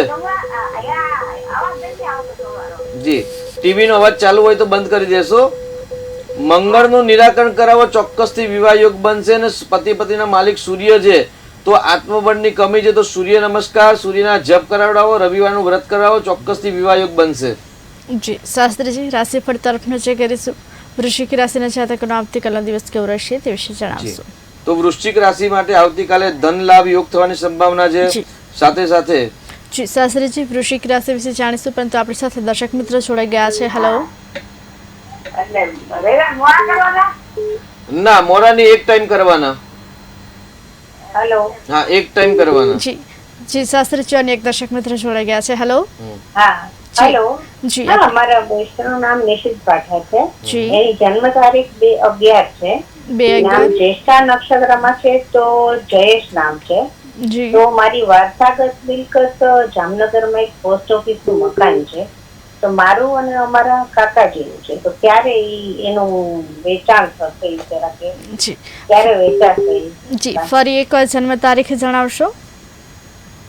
[SPEAKER 2] જી, ટીવી નો અવાજ ચાલુ હોય તો બંધ કરી દેશો. મંગળનું નિરાકરણ કરાવો, ચોક્કસથી વિવાહ યોગ બનશે. અને પતિ પતિના માલિક સૂર્ય છે, તો આત્મબળની કમી છે તો સૂર્ય નમસ્કાર, સૂર્યના જપ કરાવડાવો, રવિવારનું વ્રત કરાવો, ચોક્કસથી વિવાહ યોગ બનશે.
[SPEAKER 1] જી શાસ્ત્રીજી, રાશિફળ તરફ નજર કરીશું. વૃશ્ચિક રાશિના જાતકોનો આવતીકાલનો દિવસ કેવો રહેશે તે વિશે જણાવશો.
[SPEAKER 2] તો વૃશ્ચિક રાશિ માટે આવતીકાલે ધન લાભ યોગ થવાની સંભાવના છે.
[SPEAKER 1] જી.
[SPEAKER 2] સાથે સાથે
[SPEAKER 1] જી શાસ્ત્રીજી, વૃશ્ચિક રાશિ વિશે જાણીશું, પરંતુ આપણી સાથે દર્શક મિત્રો જોડાઈ ગયા છે. હેલો.
[SPEAKER 6] એટલે રેવા મોડા કરવાના.
[SPEAKER 2] ના, મોરાની એક ટાઈમ કરવાના.
[SPEAKER 6] હેલો.
[SPEAKER 2] હા, એક ટાઈમ કરવાના.
[SPEAKER 1] જી જી શાસ્ત્રીજી, અને એક દર્શક મિત્ર જોડાઈ ગયા છે. હેલો.
[SPEAKER 6] હા હેલો.
[SPEAKER 1] જી
[SPEAKER 6] હા, મારા બેસ્ટનું નામ નિશિત પાઠક છે.
[SPEAKER 1] જી.
[SPEAKER 6] એની જન્મ તારીખ 2/11 છે.
[SPEAKER 1] 2/11.
[SPEAKER 6] નામ જ્યેષ્ઠા નક્ષત્રમાં છે તો જયેશ નામ છે.
[SPEAKER 1] જી
[SPEAKER 6] તો મારી વારસાગત મિલકત જામનગરમાં એક પોસ્ટ ઓફિસનું મકાન છે. તો મારું અને અમારા કાકાજીનું છે. તો ક્યારે એનું વેચાણ થશે એ જરા કે
[SPEAKER 1] જી
[SPEAKER 6] ક્યારે વેચાશે?
[SPEAKER 1] જી ફરી એકવાર જન્મ તારીખ જણાવશો?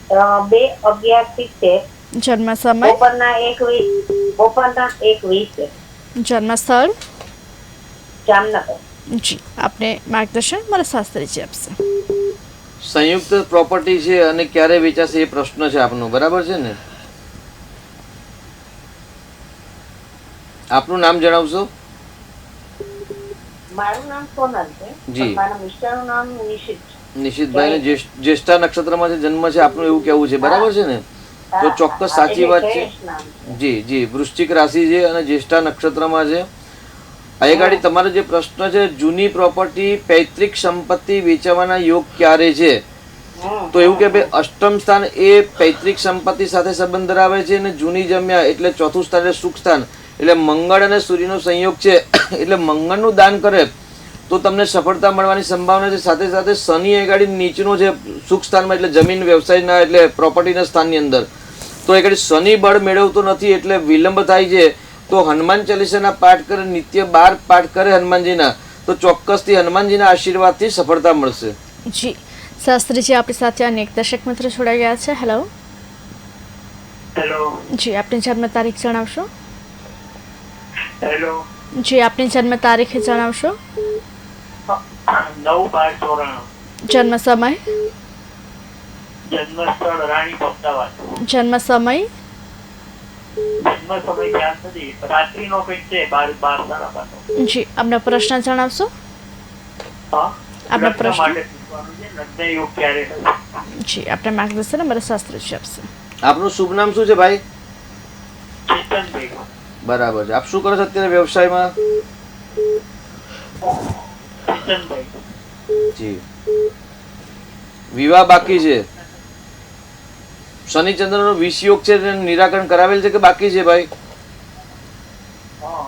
[SPEAKER 6] 2/11/70.
[SPEAKER 1] જન્મ સમય,
[SPEAKER 6] બપોરના 1:20.
[SPEAKER 1] જન્મ સ્થળ.
[SPEAKER 6] જામનગર.
[SPEAKER 1] જી આપને માર્ગદર્શન મારા શાસ્ત્રીજી આપશે.
[SPEAKER 2] સંયુક્ત પ્રોપર્ટી છે અને ક્યારે વેચાશે એ પ્રશ્ન છે આપનો, બરાબર છે ને? આપનું નામ જણાવશો?
[SPEAKER 6] મારું નામ સોનલ છે.
[SPEAKER 2] જી.
[SPEAKER 6] પણ મારા મિસ્ટરનું નામ નિશિત છે.
[SPEAKER 2] નિશિતભાઈ ને જ્યેષ્ઠા નક્ષત્રમાં છે જન્મ છે આપનું, એવું કેવું છે, બરાબર છે ને? તો ચોક્કસ સાચી વાત છે.
[SPEAKER 6] જયેશ નામ છે.
[SPEAKER 2] જી જી, વૃશ્ચિક રાશિ છે અને જ્યેષ્ઠા નક્ષત્રમાં છે. અહીંગાડી તમારો જે પ્રશ્ન છે, જૂની પ્રોપર્ટી, પૈતૃક સંપત્તિ વેચવાના યોગ ક્યારે છે? તો એવું કે ભાઈ અષ્ટમ સ્થાન એ પૈતૃક સંપત્તિ સાથે સંબંધ ધરાવે છે, અને જૂની જમ્યા એટલે ચોથું સ્થાન એટલે સુખ સ્થાન, એટલે મંગળ અને સૂર્યનો સંયોગ છે. એટલે મંગળનું દાન કરે તો તમને સફળતા મળવાની સંભાવના છે. સાથે સાથે શનિ અહીંગાડી નીચનો છે સુખ સ્થાનમાં, એટલે જમીન વ્યવસાયના એટલે પ્રોપર્ટીના સ્થાનની અંદર. તો અહીંગાડી શનિ બળ મેળવતો નથી એટલે વિલંબ થાય છે. તો હનુમાન ચાલીસાના પાઠ કરે, નિત્ય 12 પાઠ કરે હનુમાનજીના, તો ચોક્કસથી હનુમાનજીના આશીર્વાદથી સફળતા મળશે.
[SPEAKER 1] જી શાસ્ત્રીજી, આપણી સાથે અનેક દર્શક મિત્ર જોડાઈ ગયા છે. હેલો.
[SPEAKER 4] હેલો.
[SPEAKER 1] જી આપની જન્મ તારીખ જણાવશો?
[SPEAKER 4] હેલો.
[SPEAKER 1] જી આપની જન્મ તારીખ જણાવશો?
[SPEAKER 4] 9/12/94.
[SPEAKER 1] જન્મ સમય,
[SPEAKER 4] જન્મ સ્થળ રાણી અમદાવાદ.
[SPEAKER 1] જન્મ સમય,
[SPEAKER 4] જન્મ સમય યાદ નથી, રાત્રિનો કંઈક છે 12:12.
[SPEAKER 1] જી આપનો પ્રશ્ન જણાવશો?
[SPEAKER 4] હા,
[SPEAKER 1] આપનો
[SPEAKER 4] લગ્ન
[SPEAKER 1] પ્રશ્ન?
[SPEAKER 4] માટે પૂછવાનું છે. લગ્ન યોગ ક્યારે થશે?
[SPEAKER 1] જી આપણે માર્ગદર્શન અમારા શાસ્ત્રીજી આપશે.
[SPEAKER 2] આપનું શુભ નામ શું છે ભાઈ?
[SPEAKER 4] ચેતનભાઈ.
[SPEAKER 2] બરાબર છે. આપ શું કરો છો અત્યારે વ્યવસાયમાં?
[SPEAKER 4] ચેતનભાઈ.
[SPEAKER 2] જી. વિવાહ બાકી છે? શનિ ચંદ્રનો વિષ યોગ છે, તેનું નિરાકરણ કરાવેલ છે કે બાકી છે ભાઈ?
[SPEAKER 4] હા.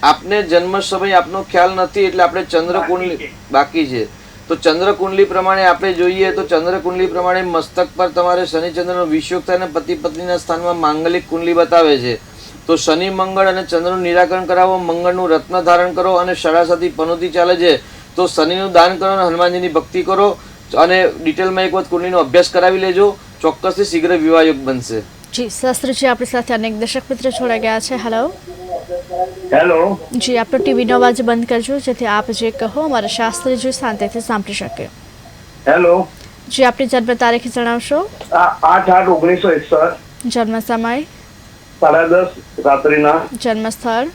[SPEAKER 2] આપને જન્મ સમય આપનો ખ્યાલ નથી એટલે આપણે ચંદ્ર કુંડલી બાકી છે. તો ચંદ્ર કુંડલી પ્રમાણે આપણે જોઈએ તો ચંદ્ર કુંડલી પ્રમાણે મસ્તક પર તમારે શનિ ચંદ્રનો વિષ યોગ થાય અને પતિ પત્નીના સ્થાનમાં માંગલિક કુંડલી બતાવે છે. તો શનિ મંગળ અને ચંદ્રનું નિરાકરણ કરાવો, મંગળનું રત્ન ધારણ કરો અને સડાસાથી પનોતી ચાલે છે તો શનિનું દાન કરો અને હનુમાનજીની ભક્તિ કરો અને ડિટેલમાં એક વખત કુંડલીનો અભ્યાસ કરાવી લેજો, ચોક્કસથી શીઘ્ર વિવાહ યોગ બનશે.
[SPEAKER 1] જી શાસ્ત્રીજી, આપણી સાથે અનેક દર્શક મિત્ર જોડાઈ ગયા છે. હેલો.
[SPEAKER 4] હેલો.
[SPEAKER 1] જી આપણો ટીવીનો અવાજ બંધ કરજો જેથી આપ જે કહો અમારા શાસ્ત્રીજી શાંતિથી સાંભળી શકે.
[SPEAKER 4] હેલો.
[SPEAKER 1] જી આપની જન્મ તારીખ જણાવશો?
[SPEAKER 4] 8/8/1961.
[SPEAKER 1] જન્મ સમય,
[SPEAKER 4] 10:30 રાત્રિના.
[SPEAKER 1] જન્મ સ્થળ,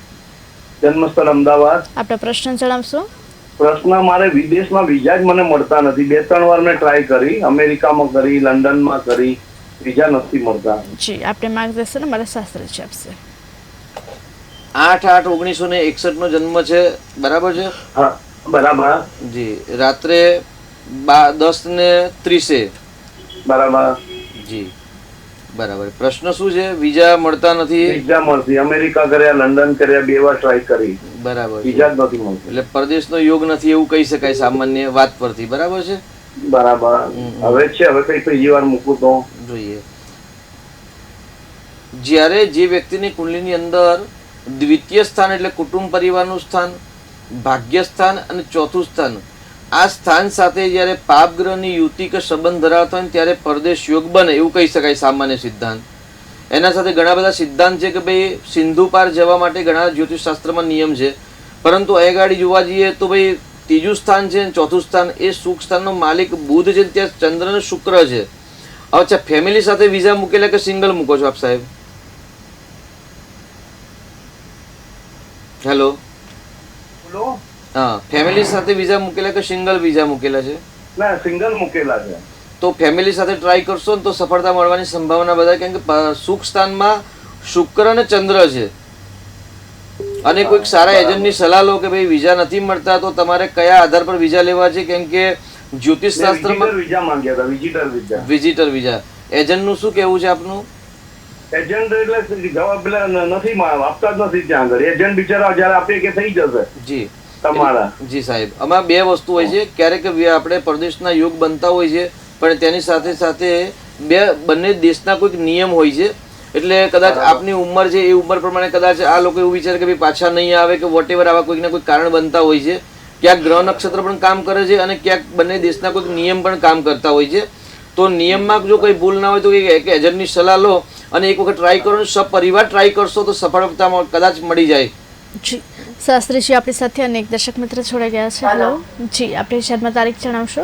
[SPEAKER 4] જન્મ સ્થળ અમદાવાદ.
[SPEAKER 1] આપનો પ્રશ્ન જણાવશો?
[SPEAKER 4] પ્રશ્ન, મારે વિદેશમાં વિઝા જ મને મળતા નથી. 2-3 વાર મેં ટ્રાય કરી, અમેરિકામાં કરી, લંડનમાં કરી, વિઝા નથી મળતા.
[SPEAKER 1] જી આપણે માર્ગદર્શન અમારા શાસ્ત્રીજી આપશે.
[SPEAKER 2] 8/8/1961 નો જન્મ છે, બરાબર છે?
[SPEAKER 4] હા બરાબર.
[SPEAKER 2] જી. રાત્રે 10:30.
[SPEAKER 4] બરાબર.
[SPEAKER 2] જી બરાબર. પ્રશ્ન શું છે? વિઝા મળતા નથી.
[SPEAKER 4] વિઝા મળતી, અમેરિકા કર્યા, લંડન કર્યા, 2 વાર ટ્રાય કરી,
[SPEAKER 2] બરાબર છે.
[SPEAKER 4] વિઝા જ નથી મળતી.
[SPEAKER 2] એટલે પરદેશનો યોગ નથી એવું કહી શકાય સામાન્ય વાત પરથી, બરાબર છે?
[SPEAKER 4] બરાબર. હવે છે, હવે કઈ ત્રીજી વાર મૂકું તો
[SPEAKER 2] જોઈએ. જ્યારે જે વ્યક્તિની કુંડલીની અંદર દ્વિતીય સ્થાન એટલે કુટુંબ પરિવારનું સ્થાન, ભાગ્ય સ્થાન અને ચોથું સ્થાન, આ સ્થાન સાથે જ્યારે પાપ ગ્રહની યુતિ કે સંબંધ ધરાવતા હોય ત્યારે પરદેશ યોગ બને એવું કહી શકાય સામાન્ય સિદ્ધાંત. એના સાથે ઘણા બધા સિદ્ધાંત છે કે ભાઈ સિંધુ પાર જવા માટે ઘણા જ્યોતિષશાસ્ત્રમાં નિયમ છે, પરંતુ અહીં ગાડી જોવા જઈએ તો ભાઈ ત્રીજું સ્થાન છે અને ચોથું સ્થાન એ સુખ સ્થાનનો માલિક બુધ છે, ત્યાં ચંદ્ર અને શુક્ર છે. અચ્છા, ફેમિલી સાથે વિઝા મૂકેલા કે સિંગલ મૂકો છો આપ સાહેબ? હેલો,
[SPEAKER 4] બોલો.
[SPEAKER 2] હા, ફેમિલી સાથે વિઝા મૂકેલા કે સિંગલ વિઝા મૂકેલા છે?
[SPEAKER 4] ના, સિંગલ મૂકેલા છે.
[SPEAKER 2] તો ફેમિલી સાથે ટ્રાય કરશો ને તો સફળતા મળવાની સંભાવના બધા, કેમ કે સુખ સ્થાનમાં શુક્ર અને ચંદ્ર છે. અને કોઈક સારા એજન્ટની સલાહ લો કે ભાઈ વિઝા નથી મળતા તો તમારે કયા આધાર પર વિઝા લેવા છે, કેમ કે જ્યોતિષ શાસ્ત્રમાં
[SPEAKER 4] વિઝા માંગ્યા હતા,
[SPEAKER 2] વિઝિટર વિઝા. એજન્ટનું શું કહેવું છે આપનું?
[SPEAKER 4] એજન્ટ એટલે જવાબ પેલા નથી આપતા જ નથી ત્યાં આગળ. એજન્ટ બિચારા જયારે આપે કે થઈ જશે
[SPEAKER 2] જી
[SPEAKER 4] તમારા.
[SPEAKER 2] જી સાહેબ, આમાં બે વસ્તુ હોય છે. ક્યારેક આપણે પરદેશના યોગ બનતા હોય છે, પણ તેની સાથે સાથે બંને દેશના કોઈક નિયમ હોય છે. એટલે કદાચ આપની ઉંમર છે એ ઉંમર પ્રમાણે કદાચ આ લોકો એવું વિચારે કે ભાઈ પાછા નહીં આવે કે વોટેવર, આવા કોઈક ના કોઈ કારણ બનતા હોય છે. ક્યાંક ગ્રહ નક્ષત્ર પણ કામ કરે છે અને ક્યાંક બંને દેશના કોઈક નિયમ પણ કામ કરતા હોય છે. તો નિયમમાં જો કોઈ ભૂલ ના હોય તો એક એજન્ટની સલાહ લો અને એક વખત ટ્રાય કરો, સપરિવાર ટ્રાય કરશો તો સફળતા કદાચ મળી જાય.
[SPEAKER 1] જી શાસ્ત્રીજી, આપણી સાથે અનેક દર્શક મિત્ર જોડાઈ ગયા છે. હેલો જી, આપણી જન્મ તારીખ જણાવશો?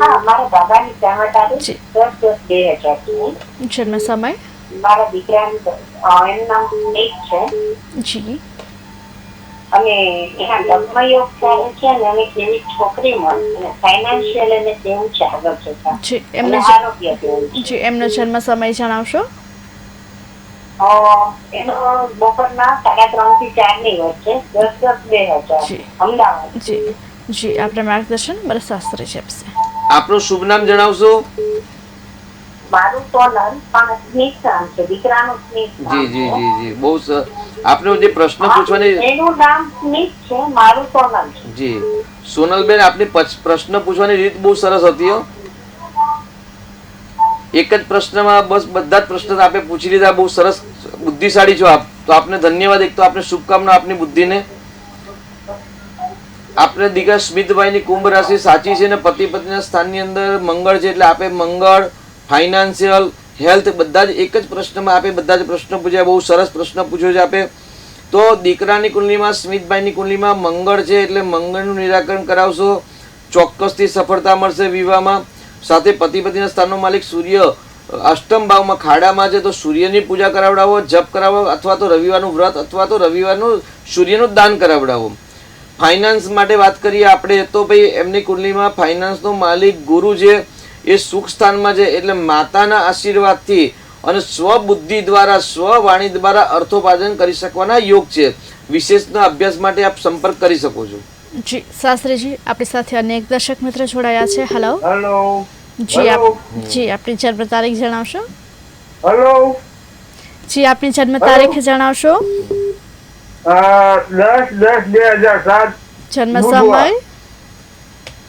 [SPEAKER 6] હા, મારા બાબાની જન્મ તારીખ
[SPEAKER 1] જી.
[SPEAKER 6] 10/10/2000 છે.
[SPEAKER 1] જન્મ સમય?
[SPEAKER 6] મારા દીકરાનું એનું નામ સ્મિત છે
[SPEAKER 1] જી.
[SPEAKER 6] અને એના લગ્નયોગ ચાલે છે અને એને કેવી છોકરી મળે અને ફાઇનાન્શિયલ એને કેવું છે આગળ જતા
[SPEAKER 1] જી,
[SPEAKER 6] અને
[SPEAKER 1] એમનો
[SPEAKER 6] આરોગ્ય કેવું છે.
[SPEAKER 1] જી, એમનો જન્મ સમય જણાવશો?
[SPEAKER 6] એનો બપોરના 3:30 થી 4 ની વચ્ચે 10/10/2000
[SPEAKER 1] જી.
[SPEAKER 6] અમદાવાદ.
[SPEAKER 1] જી જી, આપણે માર્ગદર્શન મારા શાસ્ત્રીજી આપશે.
[SPEAKER 2] આપનું શુભ નામ જણાવશો?
[SPEAKER 6] મારું સોનલ પણ સ્મિત નામ છે, દીકરાનું સ્મિત
[SPEAKER 2] જી
[SPEAKER 6] નામ
[SPEAKER 2] જી
[SPEAKER 6] છે.
[SPEAKER 2] જી જી, બહુ આપનો જે પ્રશ્ન પૂછવાની,
[SPEAKER 6] એનું નામ સ્મિત છે, મારું સોનલ છે.
[SPEAKER 2] જી સોનલબેન, આપની પ્રશ્ન પૂછવાની રીત બહુ સરસ હતી હો. એક જ પ્રશ્નમાં બસ બધા જ પ્રશ્ન આપે પૂછી લીધા. બહુ સરસ, બુદ્ધિશાળી છો આપ. તો આપને ધન્યવાદ. એક તો આપને શુભકામના આપની બુદ્ધિને. આપણે દીકરા સ્મિતભાઈની કુંભ રાશિ સાચી છે ને પતિ પત્નીના સ્થાનની અંદર મંગળ છે, એટલે આપે મંગળ, ફાઇનાન્શિયલ, હેલ્થ બધા જ એક જ પ્રશ્નમાં આપે બધા જ પ્રશ્નો પૂછ્યા. બહુ સરસ પ્રશ્ન પૂછ્યો છે આપે. તો દીકરાની કુંડલીમાં, સ્મિતભાઈની કુંડલીમાં મંગળ છે, એટલે મંગળનું નિરાકરણ કરાવશો, ચોક્કસથી સફળતા મળશે વિવાહમાં. સાથે પતિ પત્નીના સ્થાનનો માલિક સૂર્ય અષ્ટમ ભાવમાં ખાડામાં છે, તો સૂર્યની પૂજા કરાવડાવો, જપ કરાવો, અથવા તો રવિવારનું વ્રત, અથવા તો રવિવારનું સૂર્યનું દાન કરાવડાવો. ફાઇનાન્સ માટે વાત કરીએ આપણે તો ભાઈ એમની કુંડલીમાં ફાઇનાન્સનો માલિક ગુરુ છે, એ સુખ સ્થાનમાં છે, એટલે માતાના આશીર્વાદથી અને સ્વબુદ્ધિ દ્વારા, સ્વવાણી દ્વારા અર્થોપાર્જન કરી શકવાના યોગ છે. વિશેષના અભ્યાસ માટે આપ સંપર્ક કરી શકો છો.
[SPEAKER 1] જી શાસ્ત્રીજી, આપણી સાથે અનેક દર્શક મિત્ર જોડાયા છે. Hello
[SPEAKER 4] hello.
[SPEAKER 1] જી, જી આપની જન્મ તારીખ જણાવશો?
[SPEAKER 4] હેલો.
[SPEAKER 1] જી, આપની જન્મ તારીખ જણાવશો?
[SPEAKER 4] 10/10/2007.
[SPEAKER 1] જન્મ સમય?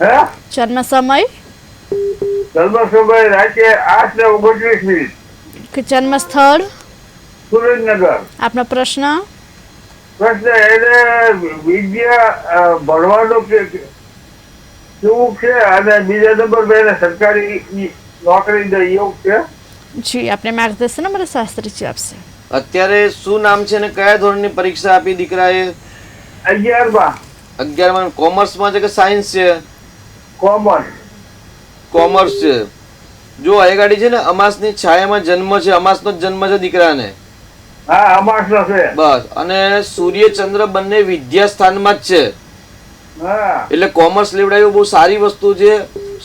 [SPEAKER 4] હે?
[SPEAKER 1] જન્મ સમય?
[SPEAKER 4] જન્મ સમય રાતે 8:29.
[SPEAKER 1] જન્મ સ્થળ?
[SPEAKER 4] સુરેન્દ્રનગર.
[SPEAKER 1] આપનો પ્રશ્ન?
[SPEAKER 4] પ્રશ્ન એને વિદ્યા ભણવાનો કેવું છે અને બીજા નંબર પર એને સરકારી નોકરી યોગ છે.
[SPEAKER 1] જી, આપણે માર્ગદર્શન અમારા શાસ્ત્રીજી આપશે.
[SPEAKER 2] અત્યારે શું નામ છે અને કયા ધોરણની પરીક્ષા આપી દીકરાએ?
[SPEAKER 4] 11માં.
[SPEAKER 2] 11માં. કોમર્સમાં છે કે સાયન્સ છે?
[SPEAKER 4] કોમર્સ.
[SPEAKER 2] કોમર્સ છે. જો આગળ છે ને અમાસની છાયામાં જન્મ છે, અમાસનો જ જન્મ છે દીકરાને.
[SPEAKER 4] હા, અમાસનો છે.
[SPEAKER 2] બસ. અને સૂર્ય ચંદ્ર બંને વિદ્યા સ્થાનમાં જ છે,
[SPEAKER 4] હા.
[SPEAKER 2] એટલે કોમર્સ લેવડાવ્યું બહુ સારી વસ્તુ છે.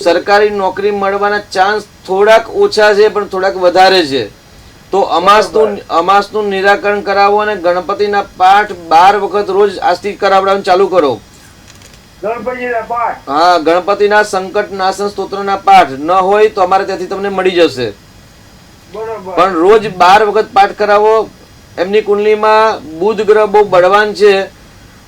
[SPEAKER 2] સરકારી નોકરી મળવાના ચાન્સ થોડાક ઓછા છે પણ થોડાક વધારે છે. તો અમાસનું નિરાકરણ કરાવો અને ગણપતિના પાઠ 12 વખત રોજ આજથી કરાવડાવવાનું ચાલુ કરો.
[SPEAKER 4] ગણપતિના પાઠ?
[SPEAKER 2] હા, ગણપતિના સંકટ નાશન સ્તોત્રના પાઠ ન હોય તો અમારે ત્યાંથી તમને મળી જશે.
[SPEAKER 4] બરોબર.
[SPEAKER 2] પણ રોજ 12 વખત પાઠ કરાવો. એમની કુંડલીમાં બુધ ગ્રહ બહુ બળવાન છે,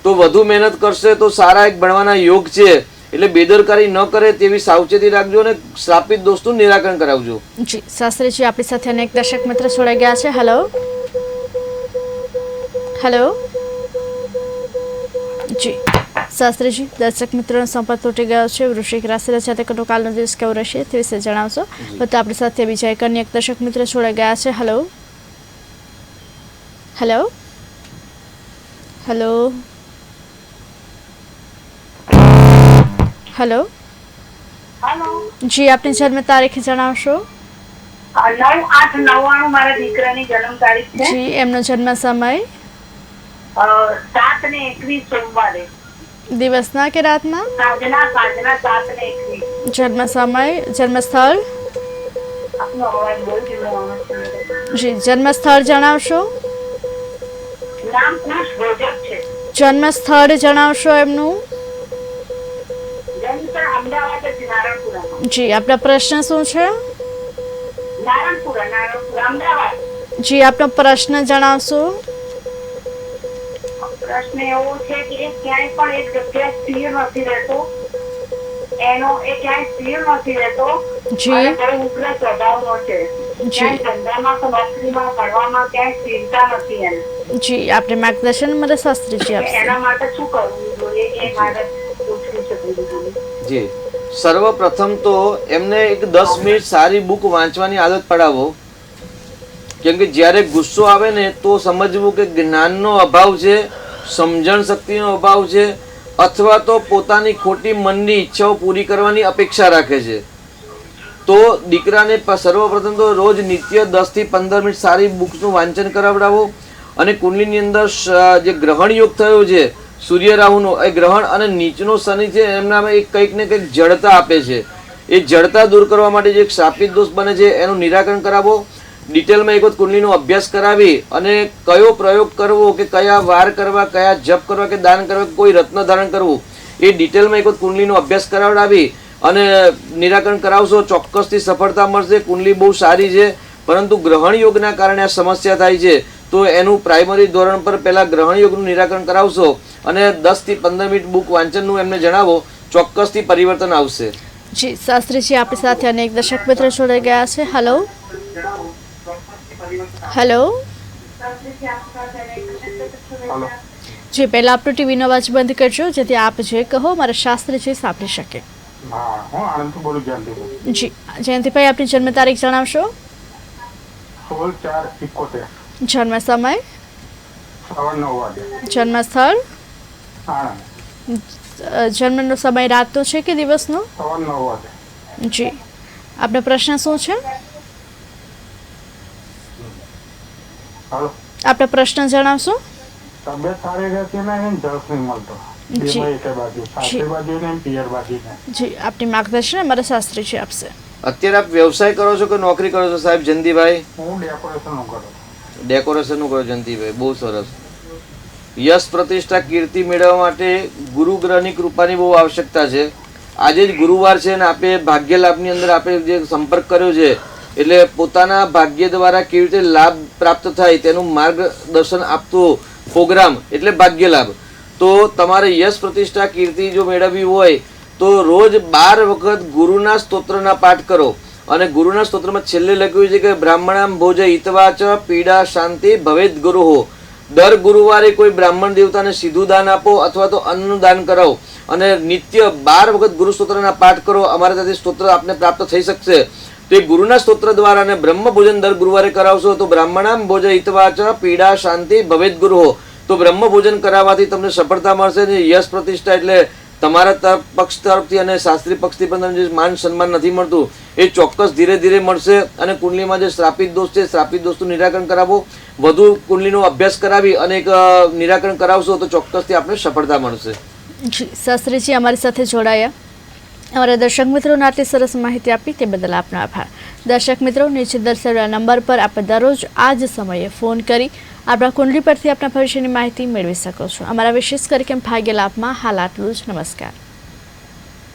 [SPEAKER 2] તો વધુ મહેનત કરશે તો સારા એક ભણવાના યોગ છે. એટલે બેદરકારી ન કરે તેવી સાવચેતી રાખજો અને શ્રાપિત દોષનું નિરાકરણ કરાવજો.
[SPEAKER 1] જી શાસ્ત્રીજી આપણી સાથે અનેક દર્શક મિત્ર જોડાઈ ગયા છે. હેલો હેલો જી શાસ્ત્રીજી, દર્શક મિત્રોનો સંપર્ક તૂટી ગયો છે. વૃશ્ચિક રાશિના જાતકોનો કાલનો દિવસ કેવો રહેશે તે વિશે જણાવશો. તો આપણી સાથે બીજા એક અન્ય દર્શક મિત્ર જોડાઈ ગયા છે. હેલો હેલો હેલો હેલો
[SPEAKER 6] હાલો
[SPEAKER 1] જી, આપની જન્મ તારીખ જણાવશો.
[SPEAKER 6] 9/8/99 મારા દીકરાની જન્મ તારીખ છે.
[SPEAKER 1] જી, એમનો જન્મ સમય
[SPEAKER 6] 7:21 સોમવારે,
[SPEAKER 1] દિવસના કે રાતના?
[SPEAKER 6] સાંજના 7:21.
[SPEAKER 1] જન્મ સમય, જન્મ સ્થળ?
[SPEAKER 6] આપનો અવાજ બહુ ધીમો આવે છે.
[SPEAKER 1] જી, જન્મ સ્થળ જણાવશો.
[SPEAKER 6] નામ કુશ ભોજક છે.
[SPEAKER 1] જન્મ સ્થળ જણાવશો એમનું.
[SPEAKER 6] જન્મ સ્થળ અમદાવાદ છે, નારણપુરા.
[SPEAKER 1] જી, આપનો પ્રશ્ન શું છે?
[SPEAKER 6] નારણપુરા અમદાવાદ.
[SPEAKER 1] જી, આપનો પ્રશ્ન જણાવશો.
[SPEAKER 6] પ્રશ્ન એવો છે કે એ ક્યાંય પણ એક જગ્યાએ સ્થિર નથી રહેતો. એનો એ ક્યાંય સ્થિર નથી રહેતો.
[SPEAKER 1] જી.
[SPEAKER 6] અને બહુ ઉગ્ર સ્વભાવનો છે. ક્યાંય ધંધામાં કે નોકરીમાં ભણવામાં ક્યાંય સ્થિરતા નથી એને.
[SPEAKER 1] જી, આપને માર્ગદર્શન મારા શાસ્ત્રીજી આપશે.
[SPEAKER 6] એના માટે શું કરવું જોઈએ એ મારે પૂછવું છે ગુરુજીને.
[SPEAKER 2] જી, સર્વપ્રથમ તો એમને એક 10 મિનિટ સારી બુક વાંચવાની આદત પડાવો. કેમ કે જ્યારે ગુસ્સો આવે ને તો સમજવું કે જ્ઞાનનો અભાવ છે, સમજણ શક્તિનો અભાવ છે, અથવા તો પોતાની ખોટી મનની ઈચ્છાઓ પૂરી કરવાની અપેક્ષા રાખે છે. તો દીકરાને સર્વપ્રથમ તો રોજ નિત્ય 10 થી 15 મિનિટ સારી બુક્સનું વાંચન કરાવડાવો. અને કુંડલીની અંદર જે ગ્રહણ યોગ થયો છે સૂર્ય રાહુનો, એ ગ્રહણ અને નીચનો શનિ છે એમનામાં એક કંઈક ને કંઈક જડતા આપે છે. એ જડતા દૂર કરવા માટે જે શ્રાપિત દોષ બને છે એનું નિરાકરણ કરાવો. ડિટેલમાં એક વખત કુંડલીનો અભ્યાસ કરાવી અને કયો પ્રયોગ કરવો કે કયા વાર કરવા, કયા જપ કરવા કે દાન કરવા, કોઈ રત્ન ધારણ કરવું, એ ડિટેલમાં એક વખત કુંડલીનો અભ્યાસ કરાવડાવી અને નિરાકરણ કરાવશો, ચોક્કસથી સફળતા મળશે. કુંડલી બહુ સારી છે, પરંતુ ગ્રહણ યોગના કારણે આ સમસ્યા થાય છે. તો એનું પ્રાઇમરી ધોરણ પર પહેલાં ગ્રહણ યોગનું નિરાકરણ કરાવશો અને 10 થી 15 મિનિટ બુક વાંચનનું એમને જણાવો, ચોક્કસથી પરિવર્તન આવશે.
[SPEAKER 1] જી શાસ્ત્રીજી, આપણી સાથે અનેક દર્શક મિત્ર જોડાઈ ગયા છે. હેલો હેલો જી, પહેલા આપણો ટીવીનો અવાજ બંધ કરજો જેથી આપ જે કહો મારા શાસ્ત્રીજી સાંભળી શકે.
[SPEAKER 4] હા, હું આણંદથી બોલું જયંતિભાઈ.
[SPEAKER 1] જી જયંતિભાઈ, આપની જન્મ તારીખ જણાવશો.
[SPEAKER 4] 16/4/71.
[SPEAKER 1] જન્મ સમય,
[SPEAKER 4] 9:09 વાગે.
[SPEAKER 1] જન્મ સ્થળ,
[SPEAKER 4] આણંદ.
[SPEAKER 1] જન્મનો સમય રાતનો છે કે દિવસનો?
[SPEAKER 4] 9:09 વાગે.
[SPEAKER 1] જી, આપનો પ્રશ્ન શું છે?
[SPEAKER 4] હાલો,
[SPEAKER 1] આપનો પ્રશ્ન જણાવશો.
[SPEAKER 4] તબિયત સારી રહેતી નહીં, જસ નહીં મળતો.
[SPEAKER 1] જી.
[SPEAKER 4] બે બાજુ, સાસરી બાજુ ને પિયર બાજુ ને.
[SPEAKER 1] જી, આપની માર્ગદર્શન અમારા શાસ્ત્રીજી આપશે.
[SPEAKER 2] અત્યારે આપ વ્યવસાય કરો છો કે નોકરી કરો છો સાહેબ જયંતિભાઈ?
[SPEAKER 4] હું ડેકોરેશનનું કરું.
[SPEAKER 2] ડેકોરેશનનું કરો જયંતિભાઈ, બહુ સરસ. યશ પ્રતિષ્ઠા કીર્તિ મેળવવા માટે ગુરુ ગ્રહની કૃપાની બહુ આવશ્યકતા છે. આજે જ ગુરુવાર છે અને આપણે ભાગ્ય લાભની અંદર આપણે જે સંપર્ક કર્યો છે એટલે પોતાના ભાગ્ય દ્વારા કેવી રીતે લાભ પ્રાપ્ત થાય તેનું માર્ગદર્શન આપતો પ્રોગ્રામ એટલે ભાગ્ય લાભ. તો તમારે યશ પ્રતિષ્ઠા કીર્તિ જો મેળવવી હોય તો રોજ 12 વખત ગુરુના સ્તોત્રના પાઠ કરો. અને ગુરુના સ્તોત્રમાં છેલ્લે લખ્યું છે કે બ્રાહ્મણામ ભોજ હિતવાચ પીડા શાંતિ ભવેદ ગુરુહો. દર ગુરુવારે કોઈ બ્રાહ્મણ દેવતાને સીધું દાન આપો અથવા તો અન્નનું દાન કરાવો અને નિત્ય 12 વખત ગુરુ સ્તોત્રના પાઠ કરો. અમારા ત્યાંથી સ્તોત્ર આપને પ્રાપ્ત થઈ શકશે. તો એ ગુરુના સ્તોત્ર દ્વારા અને બ્રહ્મ ભોજન દર ગુરુવારે કરાવશો તો બ્રાહ્મણામ ભોજ હિતવાચ પીડા શાંતિ ભવેદ ગુરુહો. તો બ્રહ્મ ભોજન કરાવવાથી તમને સફળતા મળશે. ને યશ પ્રતિષ્ઠા એટલે તમારા પક્ષ તરફથી અને શાસ્ત્રી પક્ષથી પણ તમને જે માન સન્માન નથી મળતું એ ચોક્કસ ધીરે ધીરે મળશે. અને કુંડલીમાં જે શ્રાપિત દોષ છે શ્રાપિત દોષનું નિરાકરણ કરાવો, વધુ કુંડલીનો અભ્યાસ કરાવી અને એક નિરાકરણ કરાવશો તો ચોક્કસથી આપણે સફળતા મળશે.
[SPEAKER 1] જી શાસ્ત્રીજી અમારી સાથે જોડાયા. અમારા દર્શક મિત્રોને આટલી સરસ માહિતી આપી તે બદલ આપનો આભાર. દર્શક મિત્રો, નીચે દર્શાવેલા નંબર પર આપ દરરોજ આ જ સમયે ફોન કરી આપણા કુંડલી પરથી આપણા ભવિષ્યની માહિતી મેળવી શકો છો. અમારા વિશેષ કાર્યક્રમ ભાગ્ય લાભમાં હાલ આટલું જ. નમસ્કાર.